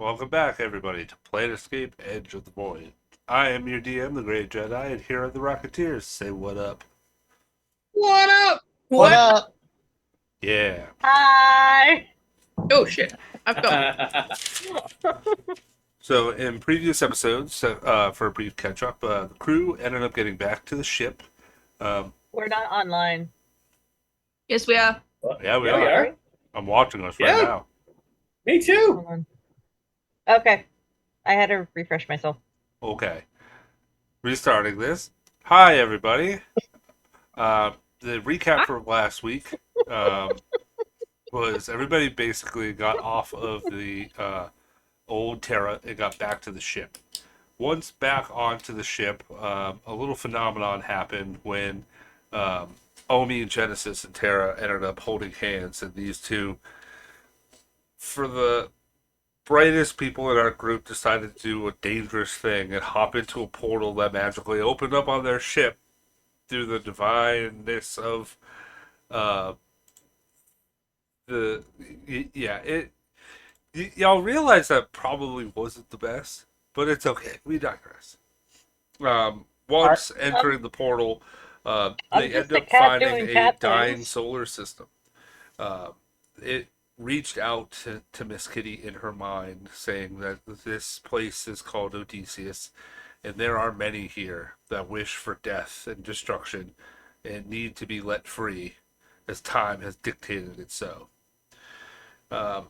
Welcome back, everybody, to Planetscape Edge of the Void. I am your DM, the Great Jedi, and here are the Rocketeers. Say what up. What up? What What? up? Yeah. Hi. Oh shit! I've gone. So, in previous episodes, for a brief catch up, the crew ended up getting back to the ship. Um, We're not online. Yes, we are. yeah, we Yeah, we are. are. I'm watching us right Yeah. now. Me too. Hold on. Okay. I had to refresh myself. Okay. Restarting this. Hi, everybody. Uh, the recap from last week was everybody basically got off of the old Terra and got back to the ship. Once back onto the ship, a little phenomenon happened when Omi and Genesis and Terra ended up holding hands, and these two, for the brightest people in our group, decided to do a dangerous thing and hop into a portal that magically opened up on their ship through the divineness of uh, the yeah it. Y'all realize that probably wasn't the best, but it's okay. We digress. Once entering the portal, I'm they just end a up cat finding doing a cat dying things. solar system. It reached out to Miss Kitty in her mind, saying that this place is called Odysseus, and there are many here that wish for death and destruction and need to be let free, as time has dictated it so. Um,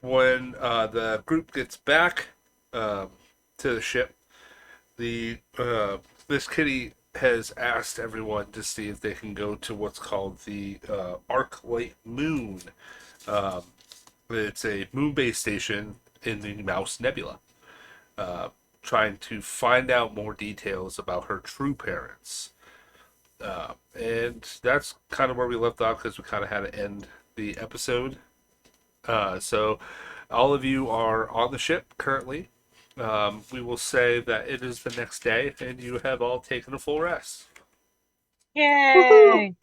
when the group gets back um, to the ship, the Miss Kitty has asked everyone to see if they can go to what's called the Arc Moon. Um, it's a moon-based station in the Mouse Nebula, uh, trying to find out more details about her true parents. And that's kind of where we left off because we kind of had to end the episode. So, all of you are on the ship currently. We will say that it is the next day, and you have all taken a full rest. Woohoo! Yay.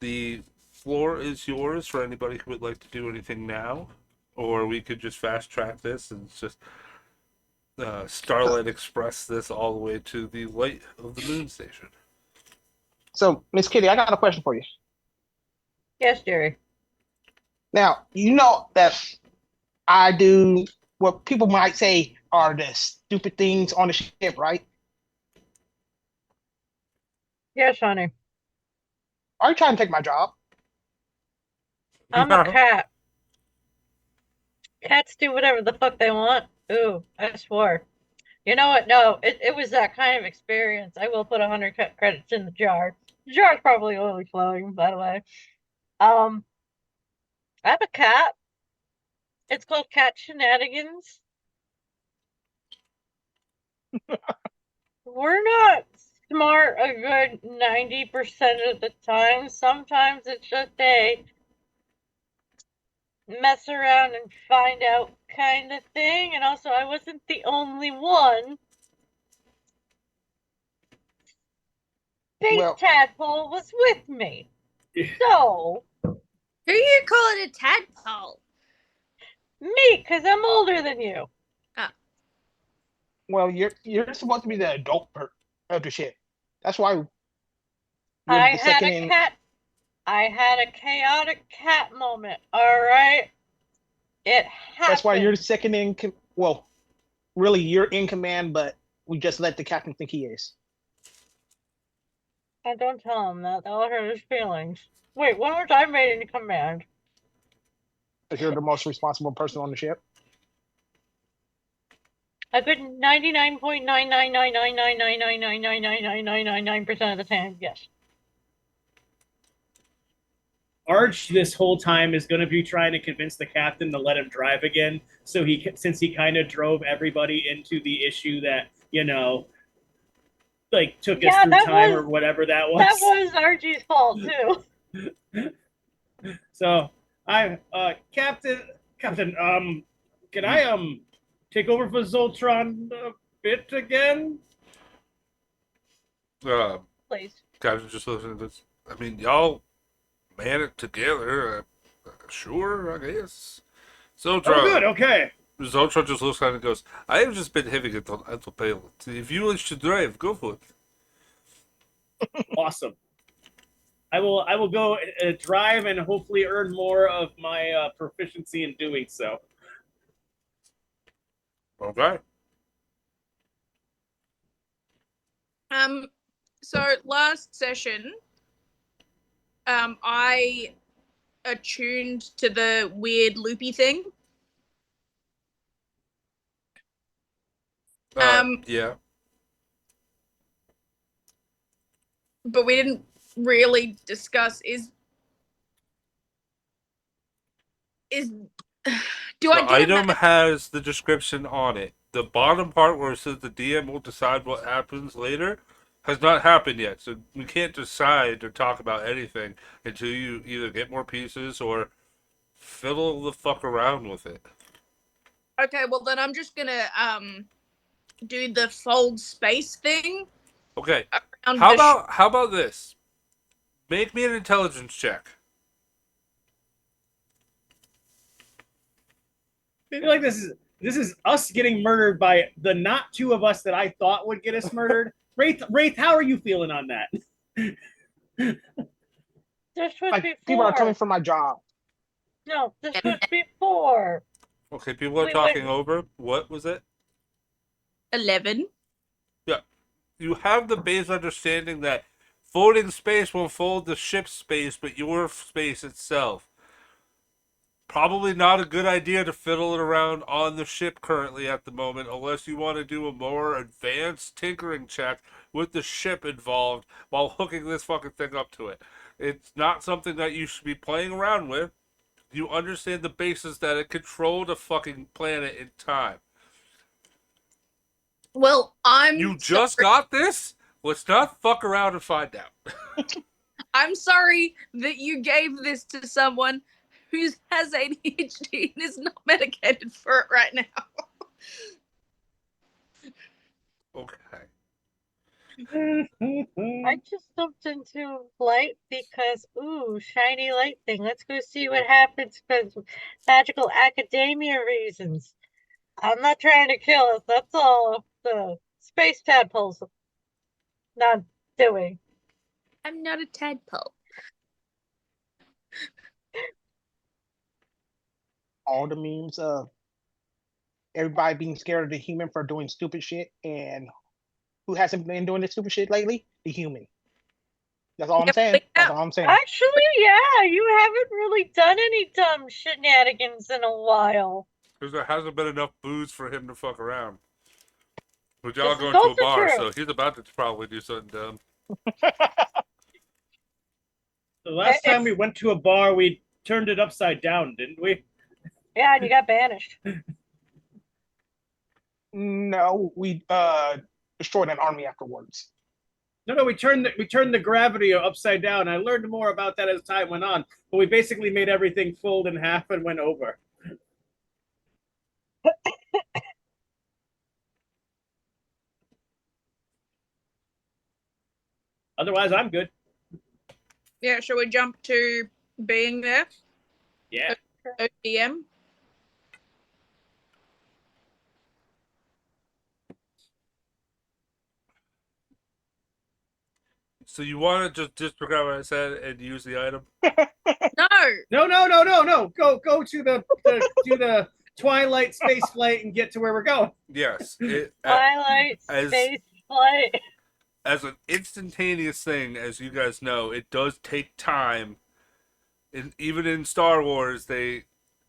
The floor is yours for anybody who would like to do anything now, or we could just fast track this and just Starlight Express this all the way to the light of the moon station. So, Miss Kitty, I got a question for you. Yes, Jerry. Now, you know that I do what people might say are the stupid things on the ship, right? Yes, honey. Are you trying to take my job? I'm a cat. Cats do whatever the fuck they want. Ooh, I swore. You know what? No, it was that kind of experience. I will put 100 credits in the jar. The jar's probably overflowing, by the way. Um, I have a cat. It's called Cat Shenanigans. We're not smart a good 90% of the time. Sometimes it's just a mess around and find out kind of thing. And also, I wasn't the only one. Space Well, Tadpole was with me. So, Who you calling a tadpole? me, because I'm older than you. you're supposed to be the adult part of the ship. That's why you're I the had second a in. cat. I had a chaotic cat moment, alright? It That's why you're the happened. second in. Well, really, you're in command, but we just let the captain think he is. I don't tell him that. That'll hurt his feelings. Wait, when was I made in command? Because you're the most responsible person on the ship. A good 99.9999999999999% of the time, yes. Arch this whole time is going to be trying to convince the captain to let him drive again. So since he kind of drove everybody into the issue that like took us Yeah, through time or whatever that that was. was Archie's fault too. So Captain, can I take over for Zoltron a bit again? Uh, Please. Guys, just listening to this. I mean, y'all man it together. Sure, I guess. Zoltron. Oh, good. Okay. Zoltron just looks at it and goes, I have just been having it on autopilot. If you wish to drive, go for it. Awesome. I will go drive and hopefully earn more of my proficiency in doing so. Okay. So last session, I attuned to the weird loopy thing. Yeah. But we didn't really discuss is do I The get a item has the description on it. The bottom part where it says the DM will decide what happens later has not happened yet. So we can't decide or talk about anything until you either get more pieces or fiddle the fuck around with it. Okay, well then I'm just gonna do the fold space thing. Okay. Around How about this? Make me an intelligence check. I feel like this is us getting murdered by the not two of us that I thought would get us murdered. Wraith, how are you feeling on that? This was Like before. people are coming from my job. No, this was before. Okay, people are Wait, talking wait. over. What was it? 11. Yeah. You have the base understanding that folding space will fold the ship's space, but your space itself. Probably not a good idea to fiddle it around on the ship currently at the moment, unless you want to do a more advanced tinkering check with the ship involved while hooking this fucking thing up to it. It's not something that you should be playing around with. You understand the basis that it controlled a fucking planet in time. Well, You just got this? Let's not fuck around and find out. I'm sorry that you gave this to someone who has ADHD and is not medicated for it right now. Okay. I just jumped into light because, ooh, shiny light thing. Let's go see what happens because magical academia reasons. I'm not trying to kill us. That's all the space tadpoles not doing. I'm not a tadpole. All the memes of everybody being scared of the human for doing stupid shit, and who hasn't been doing this stupid shit lately? The human. That's all I'm saying. That's all I'm saying. Actually, yeah, you haven't really done any dumb shenanigans in a while. Because there hasn't been enough booze for him to fuck around. But y'all This is going to a also bar, true. so he's about to probably do something dumb. The last time we went to a bar, we turned it upside down, didn't we? Yeah, and you got banished. No, we destroyed an army afterwards. No, we turned the gravity upside down. I learned more about that as time went on, but we basically made everything fold in half and went over. Otherwise, I'm good. Yeah, shall we jump to being there? Yeah. ODM? So you want to just disregard what I said and use the item? No. No. Go to the Twilight space flight and get to where we're going. Yes. Twilight space flight. As an instantaneous thing, as you guys know, it does take time. And even in Star Wars,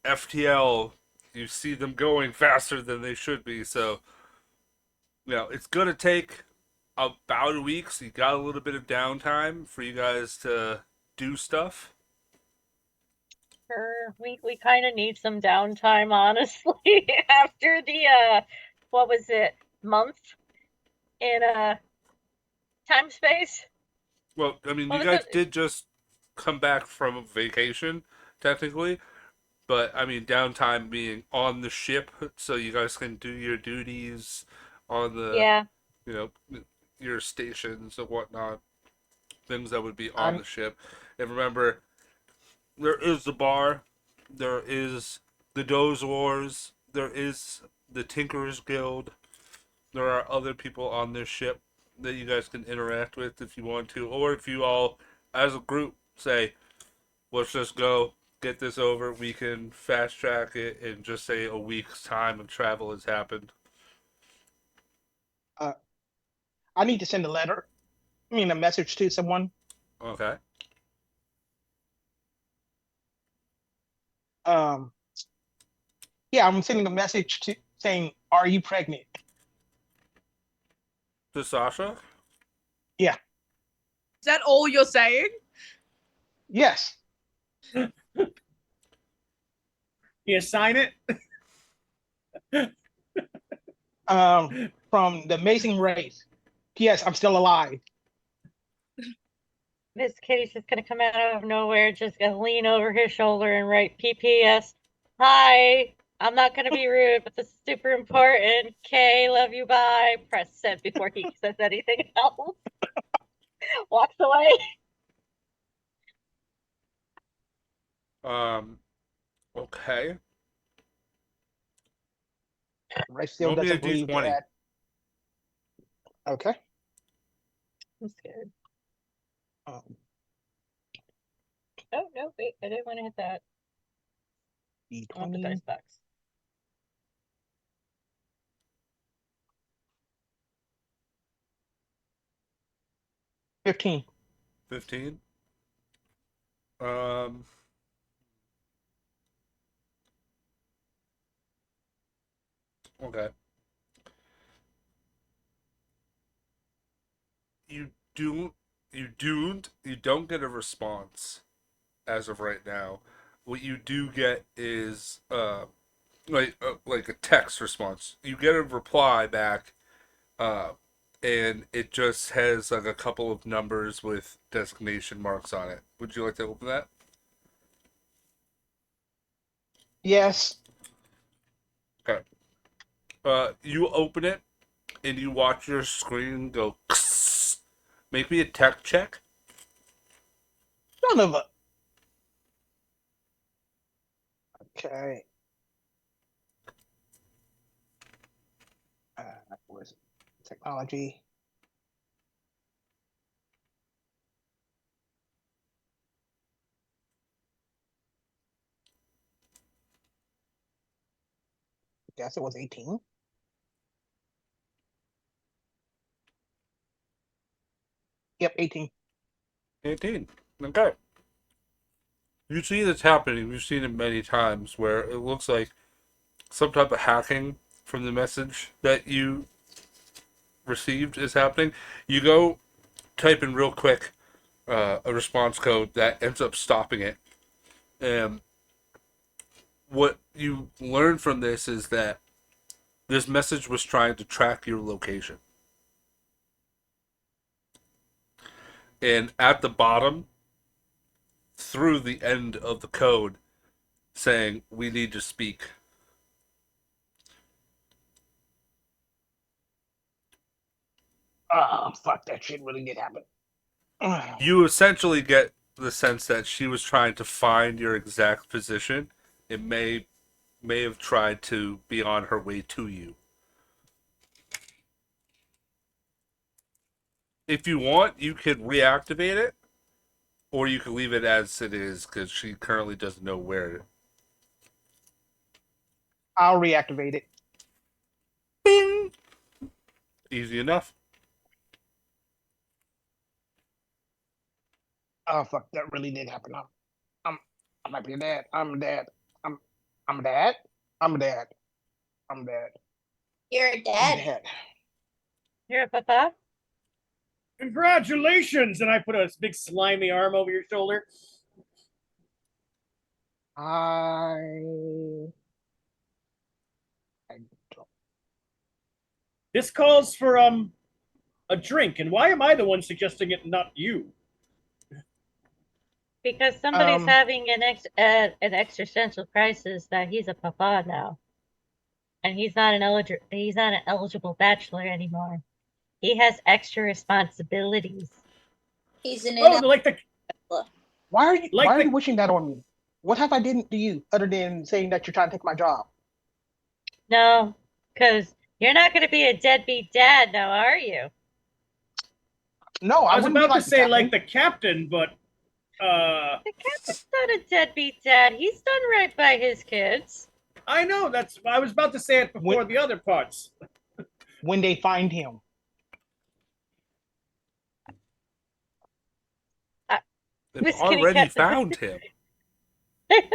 FTL, you see them going faster than they should be. So, it's going to take about a week. So you got a little bit of downtime for you guys to do stuff. Sure, we kind of need some downtime, honestly, after the what was it, month in time space. Well, I mean, you guys did just come back from vacation, technically, but I mean, downtime being on the ship, so you guys can do your duties on the, your stations and whatnot, things that would be on the ship. And remember, there is the bar, there is the Doze Wars, there is the Tinkerers Guild. There are other people on this ship that you guys can interact with if you want to, or if you all, as a group, say, let's just go get this over. We can fast track it in just say a week's time of travel has happened. I need to send a letter. I mean, a message to someone. Okay. Um, yeah, I'm sending a message to saying, "Are you pregnant?" To Sasha? Yeah. Is that all you're saying? Yes. You sign it? From the amazing race. Yes, I'm still alive. Miss Kitty's just gonna come out of nowhere, just gonna lean over his shoulder and write PPS. Hi, I'm not gonna be rude, but this is super important. K, love you, bye. Press send before he says anything else. Walks away. Okay. Race still Roll me a doesn't believe d20. that. Okay. I'm scared. Um, Oh, no, wait, I didn't want to hit that. I want the dice D20, box. 15. 15. Um, okay. You don't get a response as of right now. What you do get is like a text response. You get a reply back, uh, and it just has like a couple of numbers with designation marks on it. Would you like to open that? Yes. Okay. You open it and you watch your screen go. Make me a tech check. Son of a. Okay. Where's it? Technology? Guess it was 18. Yep, 18. 18. Okay. You see this happening. We've seen it many times where it looks like some type of hacking from the message that you received is happening. You go type in real quick a response code that ends up stopping it. And what you learn from this is that this message was trying to track your location. And at the bottom, through the end of the code, saying, "We need to speak." Oh, fuck, that shit really did happen. You essentially get the sense that she was trying to find your exact position. It may have tried to be on her way to you. If you want, you could reactivate it, or you could leave it as it is because she currently doesn't know where. I'll reactivate it. Bing! Easy enough. Oh, fuck, that really did happen. I'm, I might be a dad. I'm a dad. I'm a dad. I'm a dad. I'm a dad. You're a I'm a dad. dad. You're a papa? Congratulations! And I put a big slimy arm over your shoulder. I don't. This calls for a drink, and why am I the one suggesting it, and not you? Because somebody's Um, having an existential crisis that he's a papa now, and he's not an eligible bachelor anymore. He has extra responsibilities. He's an Oh, like the Why are you Like the- wishing that on me? What have I done to you other than saying that you're trying to take my job? No, because you're not going to be a deadbeat dad now, are you? No, I I was wouldn't be about to like the say captain. like the captain, but The captain's not a deadbeat dad. He's done right by his kids. I know that's. I was about to say it before the other parts. When they find him. They've Miss Kitty already Cat. found him.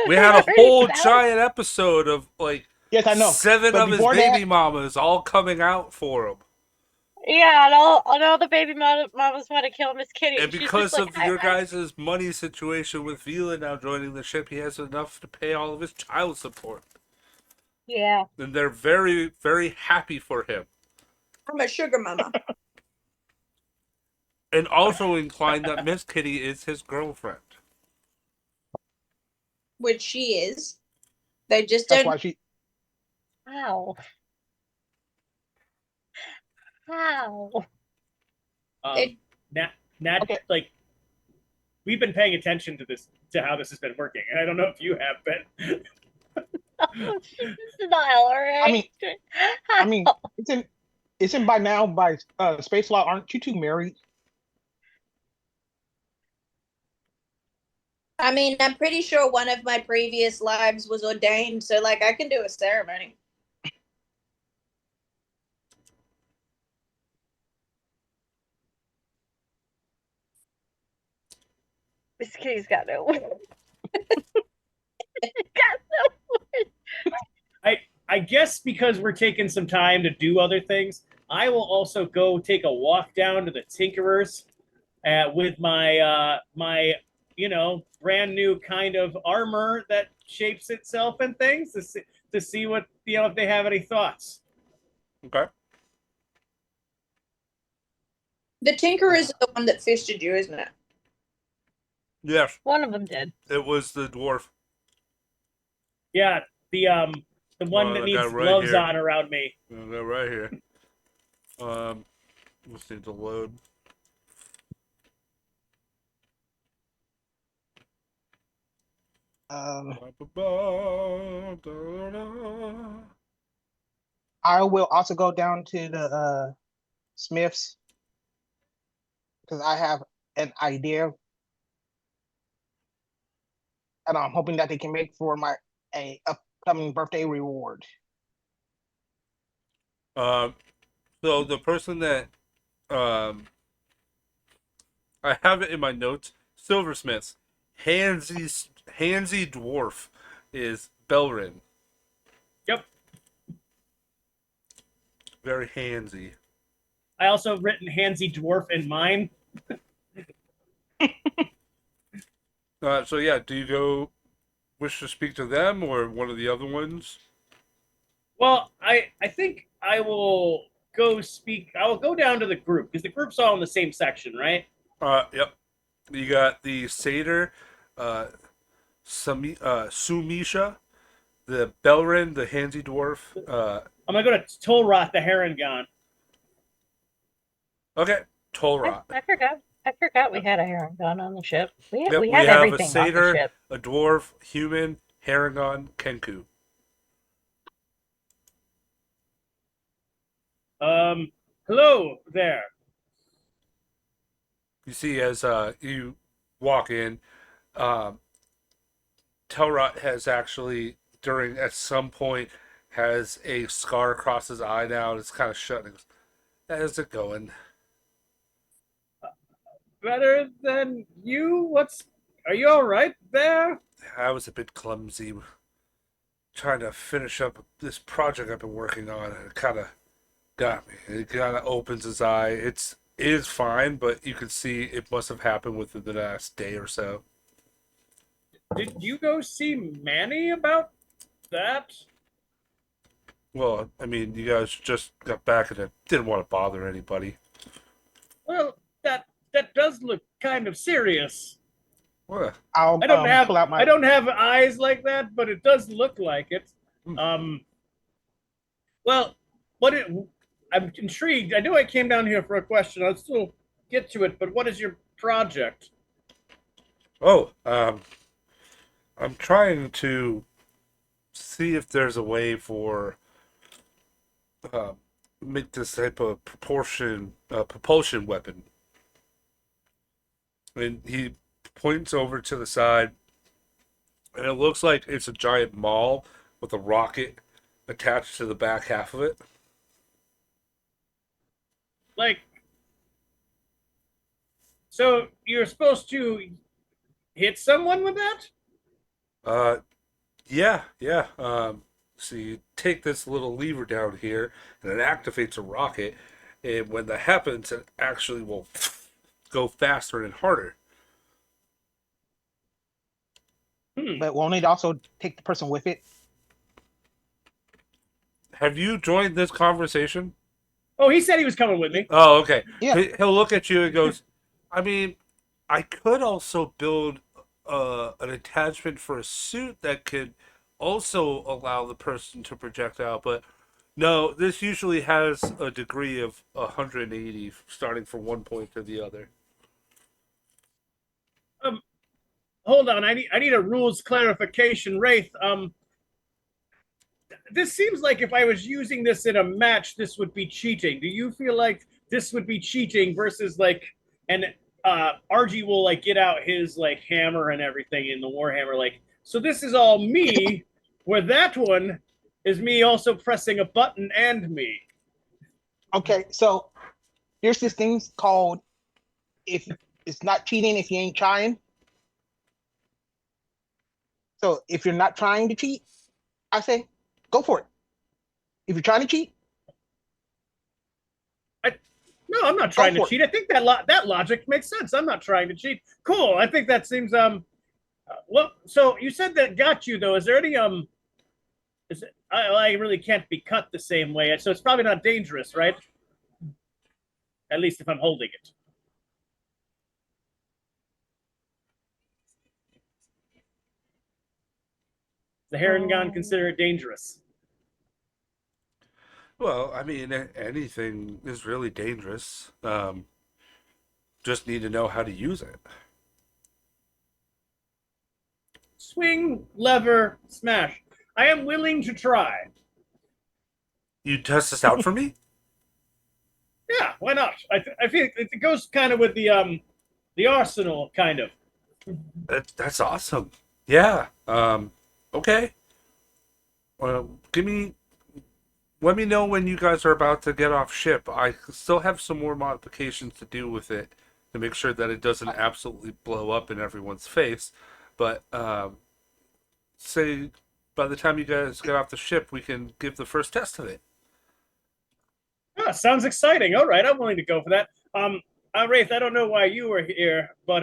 We had a whole giant episode of like Yes, I know. 7 But of his before baby that- mamas all coming out for him. Yeah, and all the baby mamas want to kill Miss Kitty. And She's because just like, of your guys' money situation with Vila now joining the ship, he has enough to pay all of his child support. yeah. And they're very, very happy for him. I'm a sugar mama. And also inclined that Miss Kitty is his girlfriend. Which she is. They just That's don't. why she. How? How? Nat, Okay. like we've been paying attention to this, to how this has been working, and I don't know if you have been. Oh, she's in denial, all right? I mean, isn't by now by space law? Aren't you two married? I mean, I'm pretty sure one of my previous lives was ordained, so like I can do a ceremony. Miss Kitty's got no one. Got no one. I guess because we're taking some time to do other things, I will also go take a walk down to the Tinkerers with my my brand new kind of armor that shapes itself and things to see what if they have any thoughts. Okay. The Tinker is the one that fisted you, isn't it? Yes, One of them did. it was the dwarf. Yeah, the one that I needs got it right gloves here. on around me. I'll go right here. Just need to load. I will also go down to the Smiths because I have an idea, and I'm hoping that they can make for my upcoming birthday reward. So the person that I have it in my notes, Silversmiths, Handsy dwarf is Belrin. Yep. Very handsy. I also written Handsy Dwarf in mine. So yeah, do you go wish to speak to them or one of the other ones? Well, I think I will go speak. I will go down to the group because the group's all in the same section, right? Yep. You got the satyr, Sumisha, the Belrin, the handsy dwarf. I'm gonna go to Tolroth the Herongon. Okay, Tolrot. I forgot we had a heron gun on the ship. We Yep, we we have have everything a on the satyr, ship. a dwarf, human, Haragon, Kenku. Hello there. You see, as you walk in, Telrot has actually, at some point, has a scar across his eye now, and it's kind of shut. And he goes, how's it going? Better than you? Are you all right there? I was a bit clumsy trying to finish up this project I've been working on, and it kind of got me. It kind of opens his eye. It is fine, but you can see it must have happened within the last day or so. Did you go see Manny about that? Well, I mean, you guys just got back and I didn't want to bother anybody. Well, that does look kind of serious. What? I'll I don't have pull out my. I don't have eyes like that, but it does look like it. Well, I'm intrigued. I know I came down here for a question. I'll still get to it, but what is your project? Oh, I'm trying to see if there's a way for uh, make this type of propulsion weapon. And he points over to the side, and it looks like it's a giant maul with a rocket attached to the back half of it. Like, so you're supposed to hit someone with that? Uh, yeah, yeah. So you take this little lever down here, and it activates a rocket, and when that happens, it actually will go faster and harder. But won't it also take the person with it? Have you joined this conversation? Oh, he said he was coming with me. Oh, okay. Yeah. He'll look at you and goes, I mean, I could also build an attachment for a suit that could also allow the person to project out, but no, this usually has a degree of 180 starting from one point to the other. Hold on, I need a rules clarification, Wraith. This seems like if I was using this in a match, this would be cheating. Do you feel like this would be cheating versus like, and RG will like get out his like hammer and everything in the Warhammer, like, so this is all me, where that one is me also pressing a button and me. Okay, so there's this thing called, if it's not cheating if you ain't trying. So if you're not trying to cheat, I say go for it. If you're trying to cheat, No, I'm not trying Go to for it. cheat. I think that logic makes sense. I'm not trying to cheat. Cool. I think that seems well. So you said that got you though. Is there any Is it, I really can't be cut the same way, so it's probably not dangerous, right? At least if I'm holding it. The Herringon consider it dangerous. Well, I mean, anything is really dangerous. Just need to know how to use it. Swing, lever, smash. I am willing to try. You test this out for me? Yeah, why not? I feel it goes kind of with the arsenal, kind of. That's awesome. Yeah. Okay. Well, let me know when you guys are about to get off ship. I still have some more modifications to do with it to make sure that it doesn't absolutely blow up in everyone's face. But say by the time you guys get off the ship, we can give the first test of it. Ah, sounds exciting. All right, I'm willing to go for that. Wraith, I don't know why you were here, but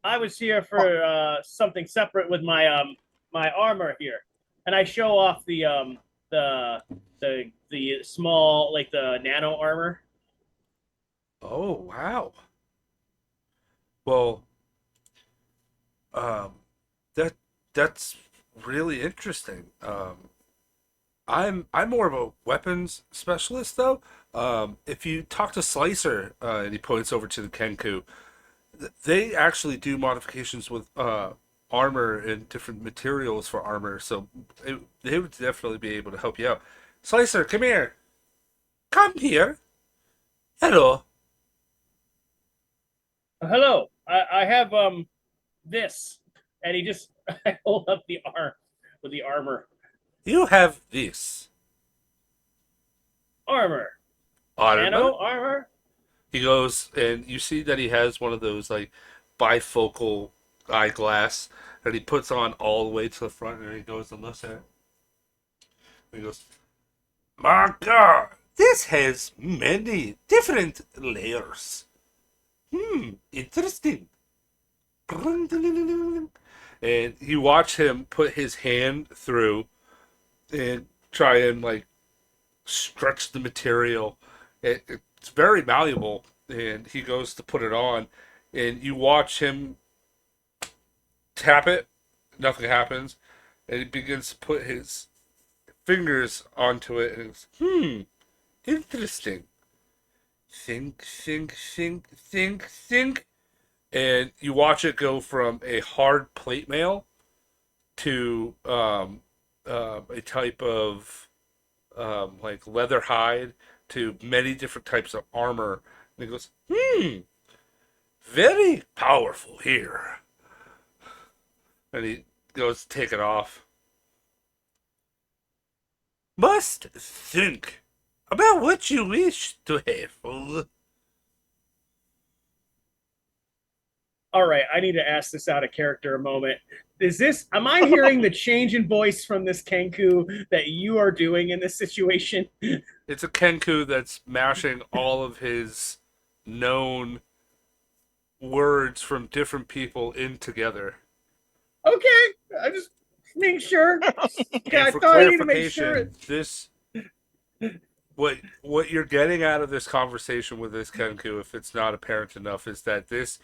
I was here for something separate with my my armor here, and I show off the small, like the nano armor. Oh wow. Well, um, that's really interesting. I'm more of a weapons specialist though. If you talk to Slicer, and he points over to the Kenku, they actually do modifications with armor and different materials for armor, so they would definitely be able to help you out. Slicer, come here. Come here. Hello. Hello, I have this, and he just I hold up the arm with the You have this armor, armor. nano armor. He goes, and you see that he has one of those like bifocal eyeglass that he puts on all the way to the front, and he goes and looks at it. And he goes, "My God, this has many different layers. Interesting." And you watch him put his hand through and try and like stretch the material. It's very malleable, and he goes to put it on, and you watch him tap it. Nothing happens, and he begins to put his fingers onto it, and it's interesting. Think, and you watch it go from a hard plate mail to a type of like leather hide to many different types of armor. And he goes, very powerful here. And he goes to take it off. Must think about what you wish to have. All right, I need to ask this out of character a moment. Am I hearing the change in voice from this Kenku that you are doing in this situation? It's a Kenku that's mashing all of his known words from different people in together. Okay, I just make sure. And I for thought I need to make sure. clarification, this what you're getting out of this conversation with this Kenku, if it's not apparent enough, is that this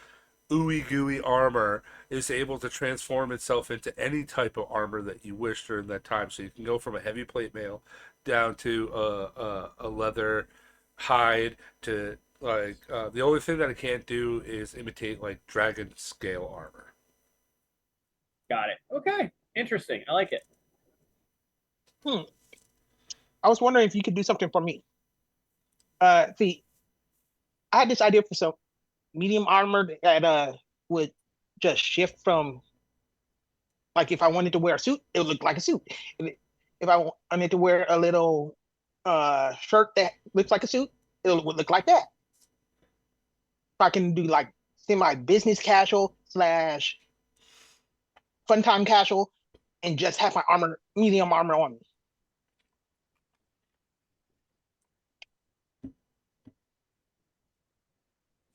ooey gooey armor is able to transform itself into any type of armor that you wish during that time. So you can go from a heavy plate mail down to a leather hide to like the only thing that it can't do is imitate like dragon scale armor. Got it. Okay, interesting. I like it. I was wondering if you could do something for me. See, I had this idea for some medium armor that would just shift from, like, if I wanted to wear a suit, it would look like a suit. If I wanted to wear a little shirt that looks like a suit, it would look like that. If I can do like semi business casual slash fun time casual, and just have my medium armor on me.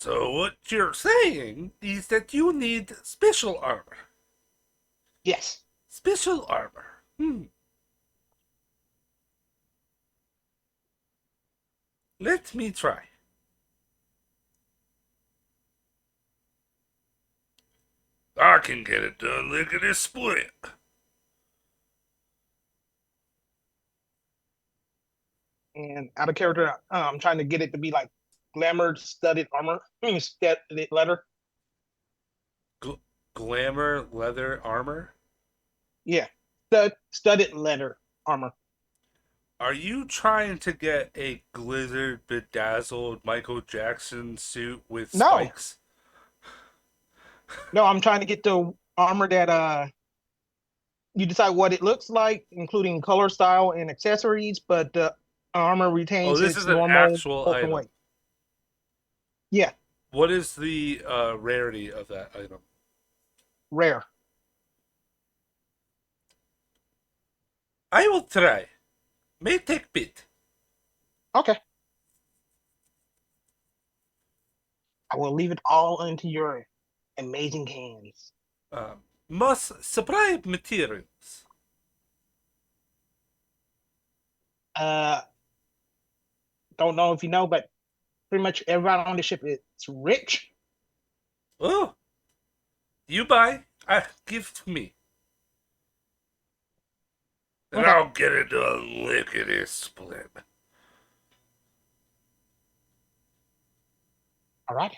So what you're saying is that you need special armor. Yes. Special armor. Let me try. I can get it done lickety split. And out of character, I'm trying to get it to be like glamour studded armor. Studded leather. Glamour leather armor? Yeah. Studded leather armor. Are you trying to get a glizzard bedazzled Michael Jackson suit with No. spikes? No, I'm trying to get the armor that you decide what it looks like, including color, style, and accessories, but the armor retains this its is an normal actual bulk and item. weight. Yeah, What is the rarity of that item? rare. I will try. May take bit. Okay. I will leave it all into your amazing hands. Must supply materials. Don't know if you know, but pretty much everyone on the ship is rich. Oh, you buy, give to me. And Okay. I'll get it a lickety split. All right.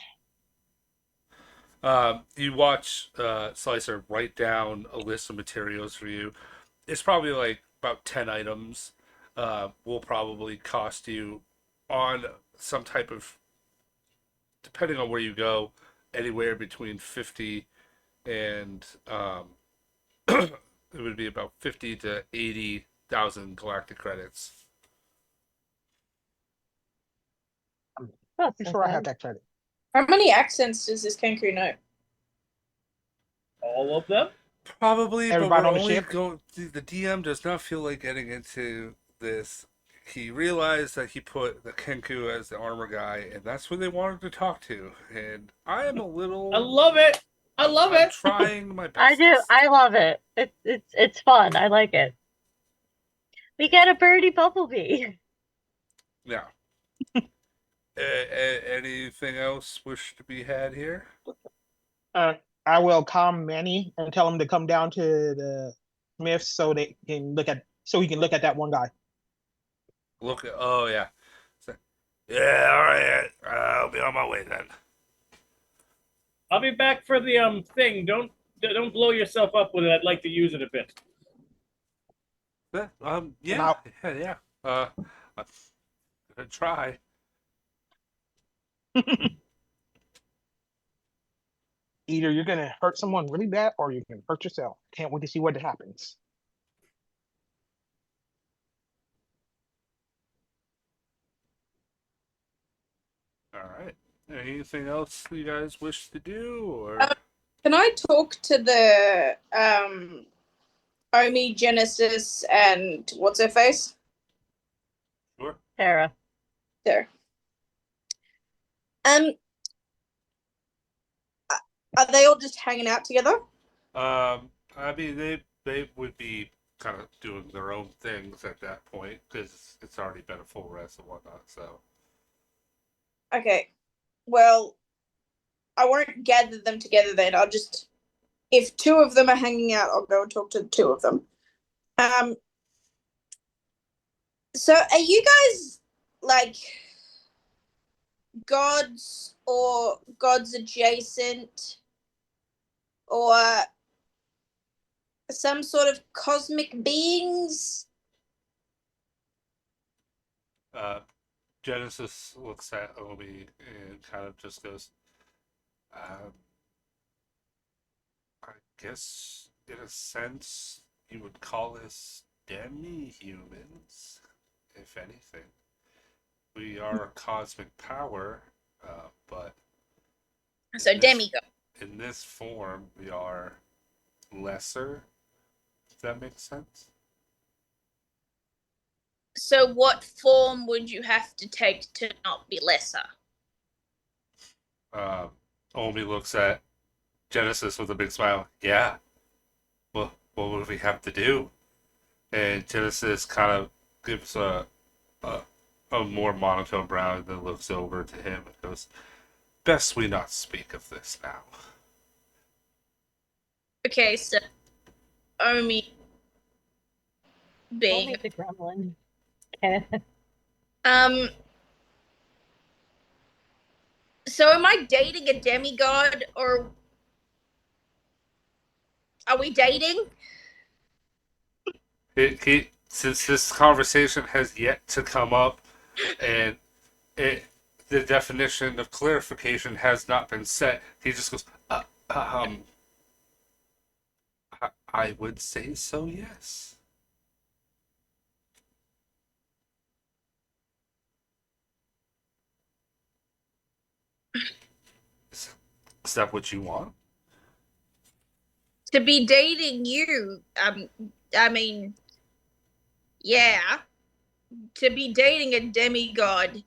You watch Slicer write down a list of materials for you. It's probably like about 10 items. Will probably cost you on some type of, depending on where you go, anywhere between 50 and it would be about 50 to 80,000 galactic credits. I'm That's pretty not sure I bad. have that credit. How many accents does this Kenku know? All of them? Probably, Everybody but we're on the only ship? going. The DM does not feel like getting into this. He realized that he put the Kenku as the armor guy, and that's who they wanted to talk to. And I am a little. I love it. I love I'm it. trying my best. I do. I love it. It's fun. I like it. We got a birdie bumblebee. Yeah. Anything else wish to be had here? I will calm Manny and tell him to come down to the Smiths so he can look at that one guy. Look at. Oh yeah. Yeah. All right. I'll be on my way then. I'll be back for the thing. don't blow yourself up with it. I'd like to use it a bit. Yeah, Now- yeah. I'm gonna try. Either you're gonna hurt someone really bad, or you can hurt yourself. Can't wait to see what happens. All right. Anything else you guys wish to do, or? Can I talk to the Omi, Genesis, and what's her face? Sure. Tara. There. Um, are they all just hanging out together? I mean, they would be kind of doing their own things at that point because it's already been a full rest and whatnot. So. Okay. Well, I won't gather them together then. I'll just, if two of them are hanging out, I'll go and talk to the two of them. So are you guys like gods or gods adjacent or some sort of cosmic beings? Genesis looks at Omi and kind of just goes, um, I guess in a sense you would call us demi-humans, if anything. We are a cosmic power, but So in this, demigod. in this form we are lesser, if that makes sense. So what form would you have to take to not be lesser? Omi looks at Genesis with a big smile. Yeah. Well, what would we have to do? And Genesis kind of gives a more monotone brow and then looks over to him and goes, best we not speak of this now. Okay, so Omi being Only the gremlin. um so am I dating a demigod or are we dating? Since this conversation has yet to come up and the definition of clarification has not been set, he just goes, I would say so, yes. Is that what you want? To be dating you, I mean, yeah. To be dating a demigod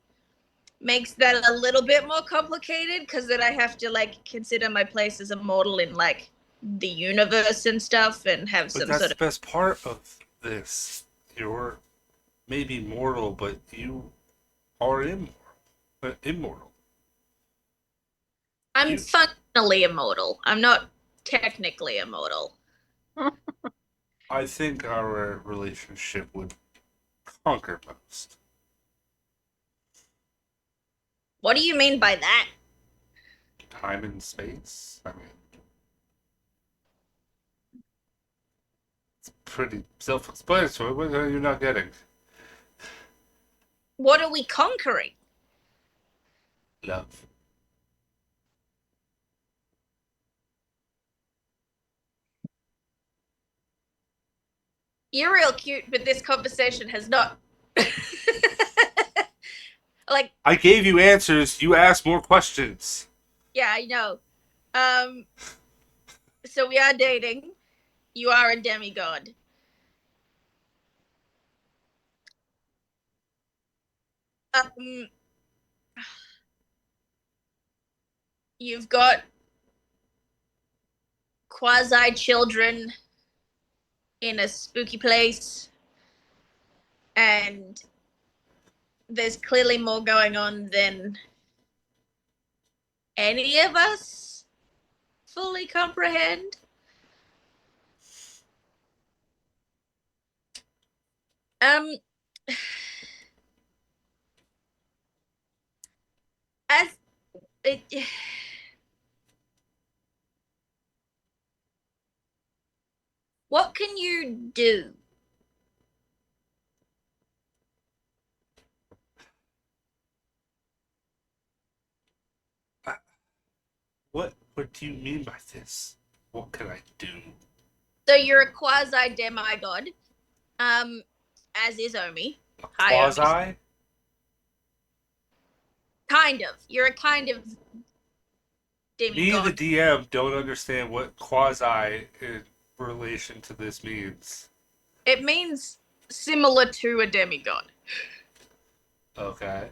makes that a little bit more complicated because then I have to like consider my place as a mortal in like the universe and stuff and have But some that's sort the of. best part of this. You're maybe mortal, but you are immortal. I'm You, functionally immortal. I'm not technically immortal. I think our relationship would conquer most. What do you mean by that? Time and space. I mean, it's pretty self-explanatory. What are you not getting? What are we conquering? Love. You're real cute, but this conversation has not. Like, I gave you answers. You asked more questions. yeah, I know. So we are dating. You are a demigod. Um, you've got quasi children in a spooky place, and there's clearly more going on than any of us fully comprehend. Um, as it, What can you do? What do you mean by this? What can I do? So you're a quasi demigod, as is Omi. A Hi, Omi. quasi? Kind of. You're a kind of Me, the demigod. DM, don't understand what quasi in relation to this means. It means similar to a demigod. Okay.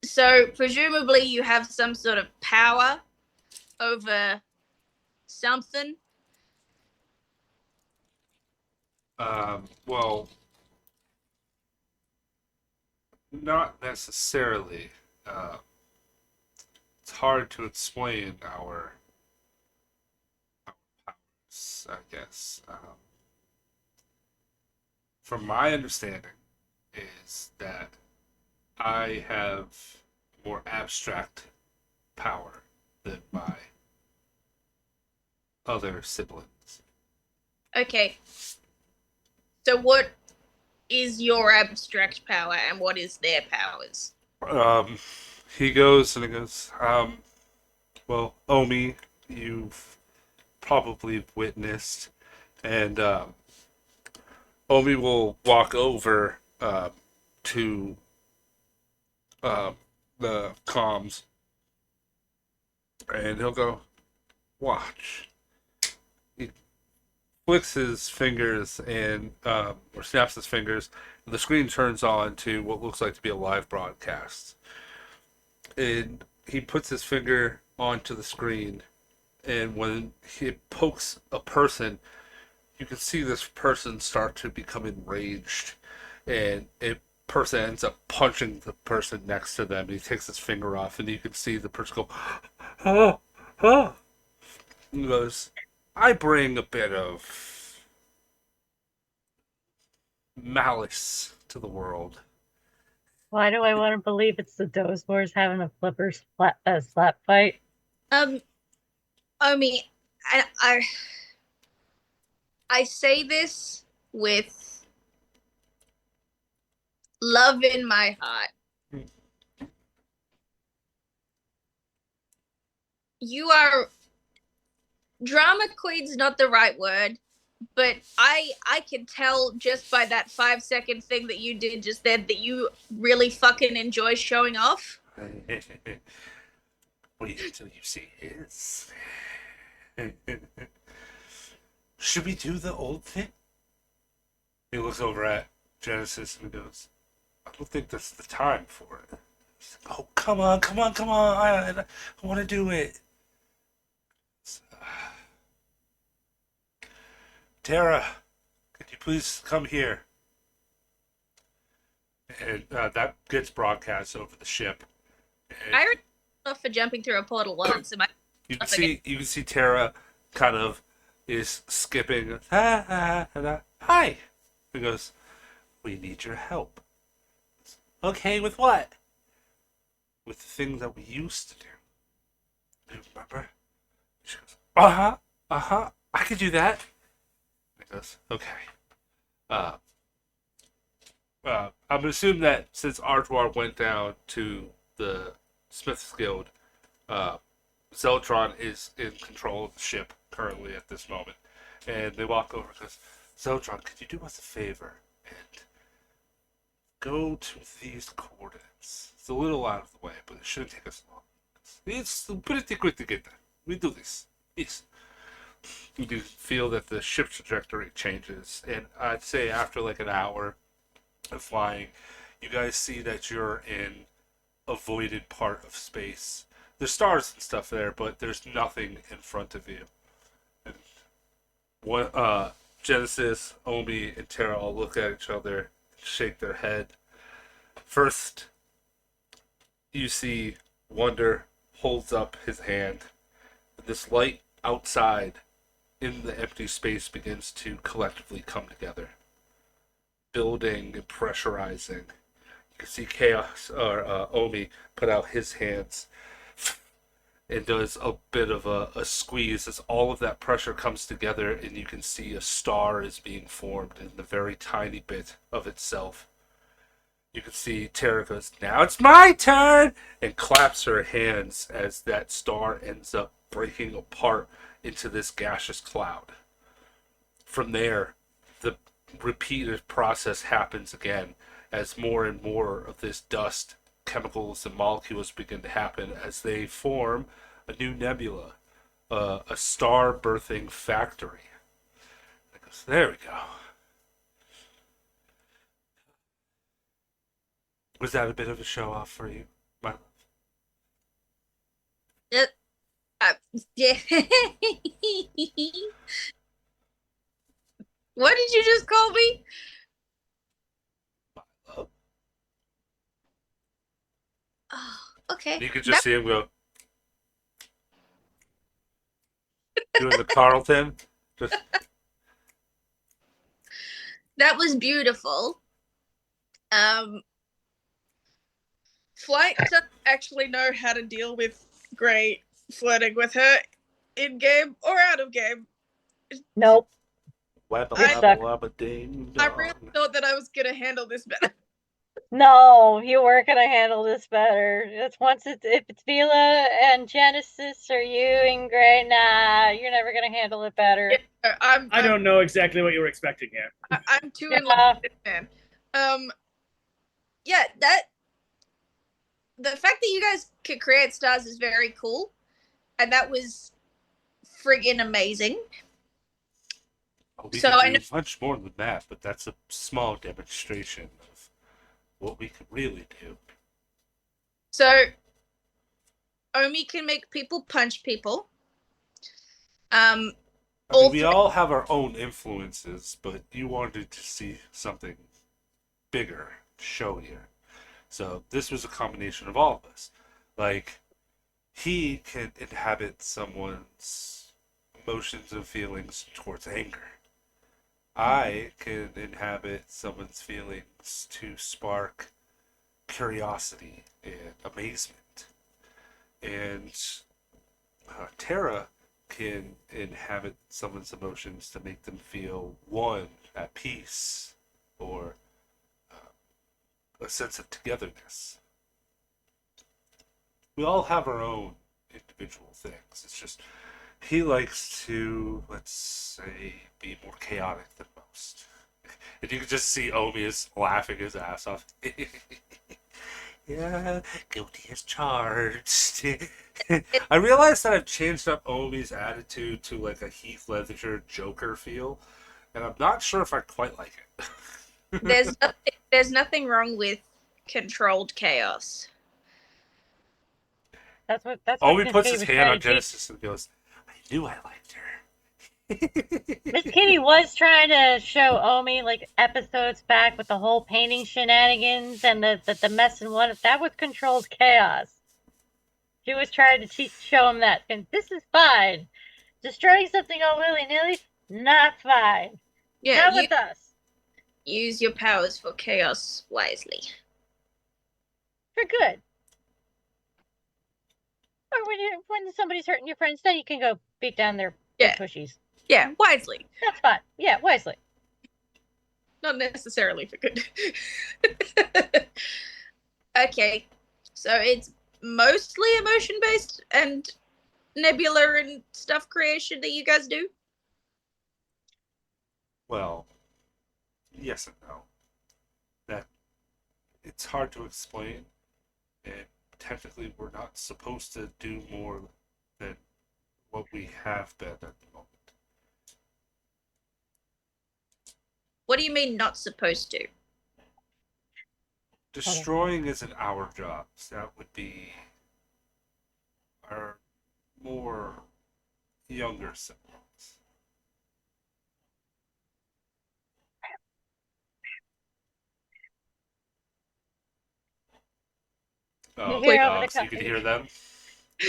So presumably you have some sort of power over something. Well, not necessarily. It's hard to explain our powers, I guess. From my understanding, is that I have more abstract power than my other siblings. Okay. So what is your abstract power and what is their powers? He goes and he goes, well, Omi, you've probably witnessed, and Omi will walk over to the comms, and he'll go, watch. He flicks his fingers and or snaps his fingers, and the screen turns on to what looks like to be a live broadcast. And he puts his finger onto the screen, and when he pokes a person, you can see this person start to become enraged, and it person ends up punching the person next to them. He takes his finger off, and you can see the person go, oh, oh. He goes, I bring a bit of malice to the world. Why do I want to believe it's the Dozeboars having a slap fight? Omi, I say this with love in my heart. You are drama queen's not the right word, but I can tell just by that 5-second thing that you did just then that you really fucking enjoy showing off. Wait until you see his. Should we do the old thing? He looks over at Genesis and goes, I don't think that's the time for it. Oh, come on, come on, come on. I want to do it. Tara, could you please come here? And that gets broadcast over the ship. And I already enough for jumping through a portal once. you can see Tara kind of is skipping. Hi. He goes, we need your help. Okay, with what? With the things that we used to do. Do you remember? She goes, I could do that. He goes, okay. I'm gonna assume that since Artois went down to the Smith's Guild, Zeltron is in control of the ship currently at this moment. And they walk over and goes, Zeltron, could you do us a favor and go to these coordinates? It's a little out of the way, but it shouldn't take us long. It's pretty quick to get there. We do this. Yes. You do feel that the ship trajectory changes, and I'd say after like an hour of flying, you guys see that you're in a voided part of space. There's stars and stuff there, but there's nothing in front of you. And what Genesis, Omi, and Tara all look at each other and shake their head. First, you see Wonder holds up his hand. This light outside in the empty space begins to collectively come together, building and pressurizing. You can see Chaos or Omi put out his hands, and does a bit of a squeeze as all of that pressure comes together, and you can see a star is being formed in the very tiny bit of itself. You can see Tara goes, "Now it's my turn!" and claps her hands as that star ends up breaking apart into this gaseous cloud. From there, the repeated process happens again as more and more of this dust, chemicals, and molecules begin to happen as they form a new nebula, a star birthing factory. It goes, there we go. Was that a bit of a show off for you, my love? Yeah. What did you just call me? My love. Oh, okay. You could just see him go, doing the Carlton. Just, That was beautiful. Flight doesn't actually know how to deal with Gray flirting with her in game or out of game. Nope. wabba I- wabba wabba ding I dong. really thought that I was gonna handle this better. No, you weren't gonna handle this better. It's once it's if it's Vila and Genesis or you and Gray, nah, you're never gonna handle it better. Yeah, I don't know exactly what you were expecting here. I'm too in Yeah. love with this man. Yeah, the fact that you guys could create stars is very cool, and that was friggin' amazing. Oh, we So can I do know- much more than that, but that's a small demonstration of what we could really do. So Omi can make people punch people. I mean, we all have our own influences, but you wanted to see something bigger, showier. So this was a combination of all of us. Like, he can inhabit someone's emotions and feelings towards anger. I can inhabit someone's feelings to spark curiosity and amazement. And Tara can inhabit someone's emotions to make them feel one, at peace, or a sense of togetherness. We all have our own individual things. It's just he likes to, let's say, be more chaotic than most. And you can just see Omi is laughing his ass off. Yeah, guilty as charged. I realized that I've changed up Omi's attitude to like a Heath Ledger Joker feel, and I'm not sure if I quite like it. there's nothing wrong with controlled chaos. That's what Omi Miss puts Kitty his was hand trying on to teach. Genesis and goes, I knew I liked her. Miss Kitty was trying to show Omi like episodes back with the whole painting shenanigans and the mess and what that was controlled chaos. She was trying to show him that, and this is fine. Destroying something all willy nilly, not fine. Yeah, Not with us. use your powers for chaos wisely. For good. Or when somebody's hurting your friends, then you can go beat down their pushies. Yeah, wisely. That's fine. Yeah, wisely. Not necessarily for good. Okay, so it's mostly emotion based and nebula and stuff creation that you guys do. Well, yes and no. That it's hard to explain, and technically we're not supposed to do more than what we have been at the moment. What do you mean not supposed to? Destroying isn't our jobs. That would be our more younger siblings. Oh, You hear over the so you can hear them?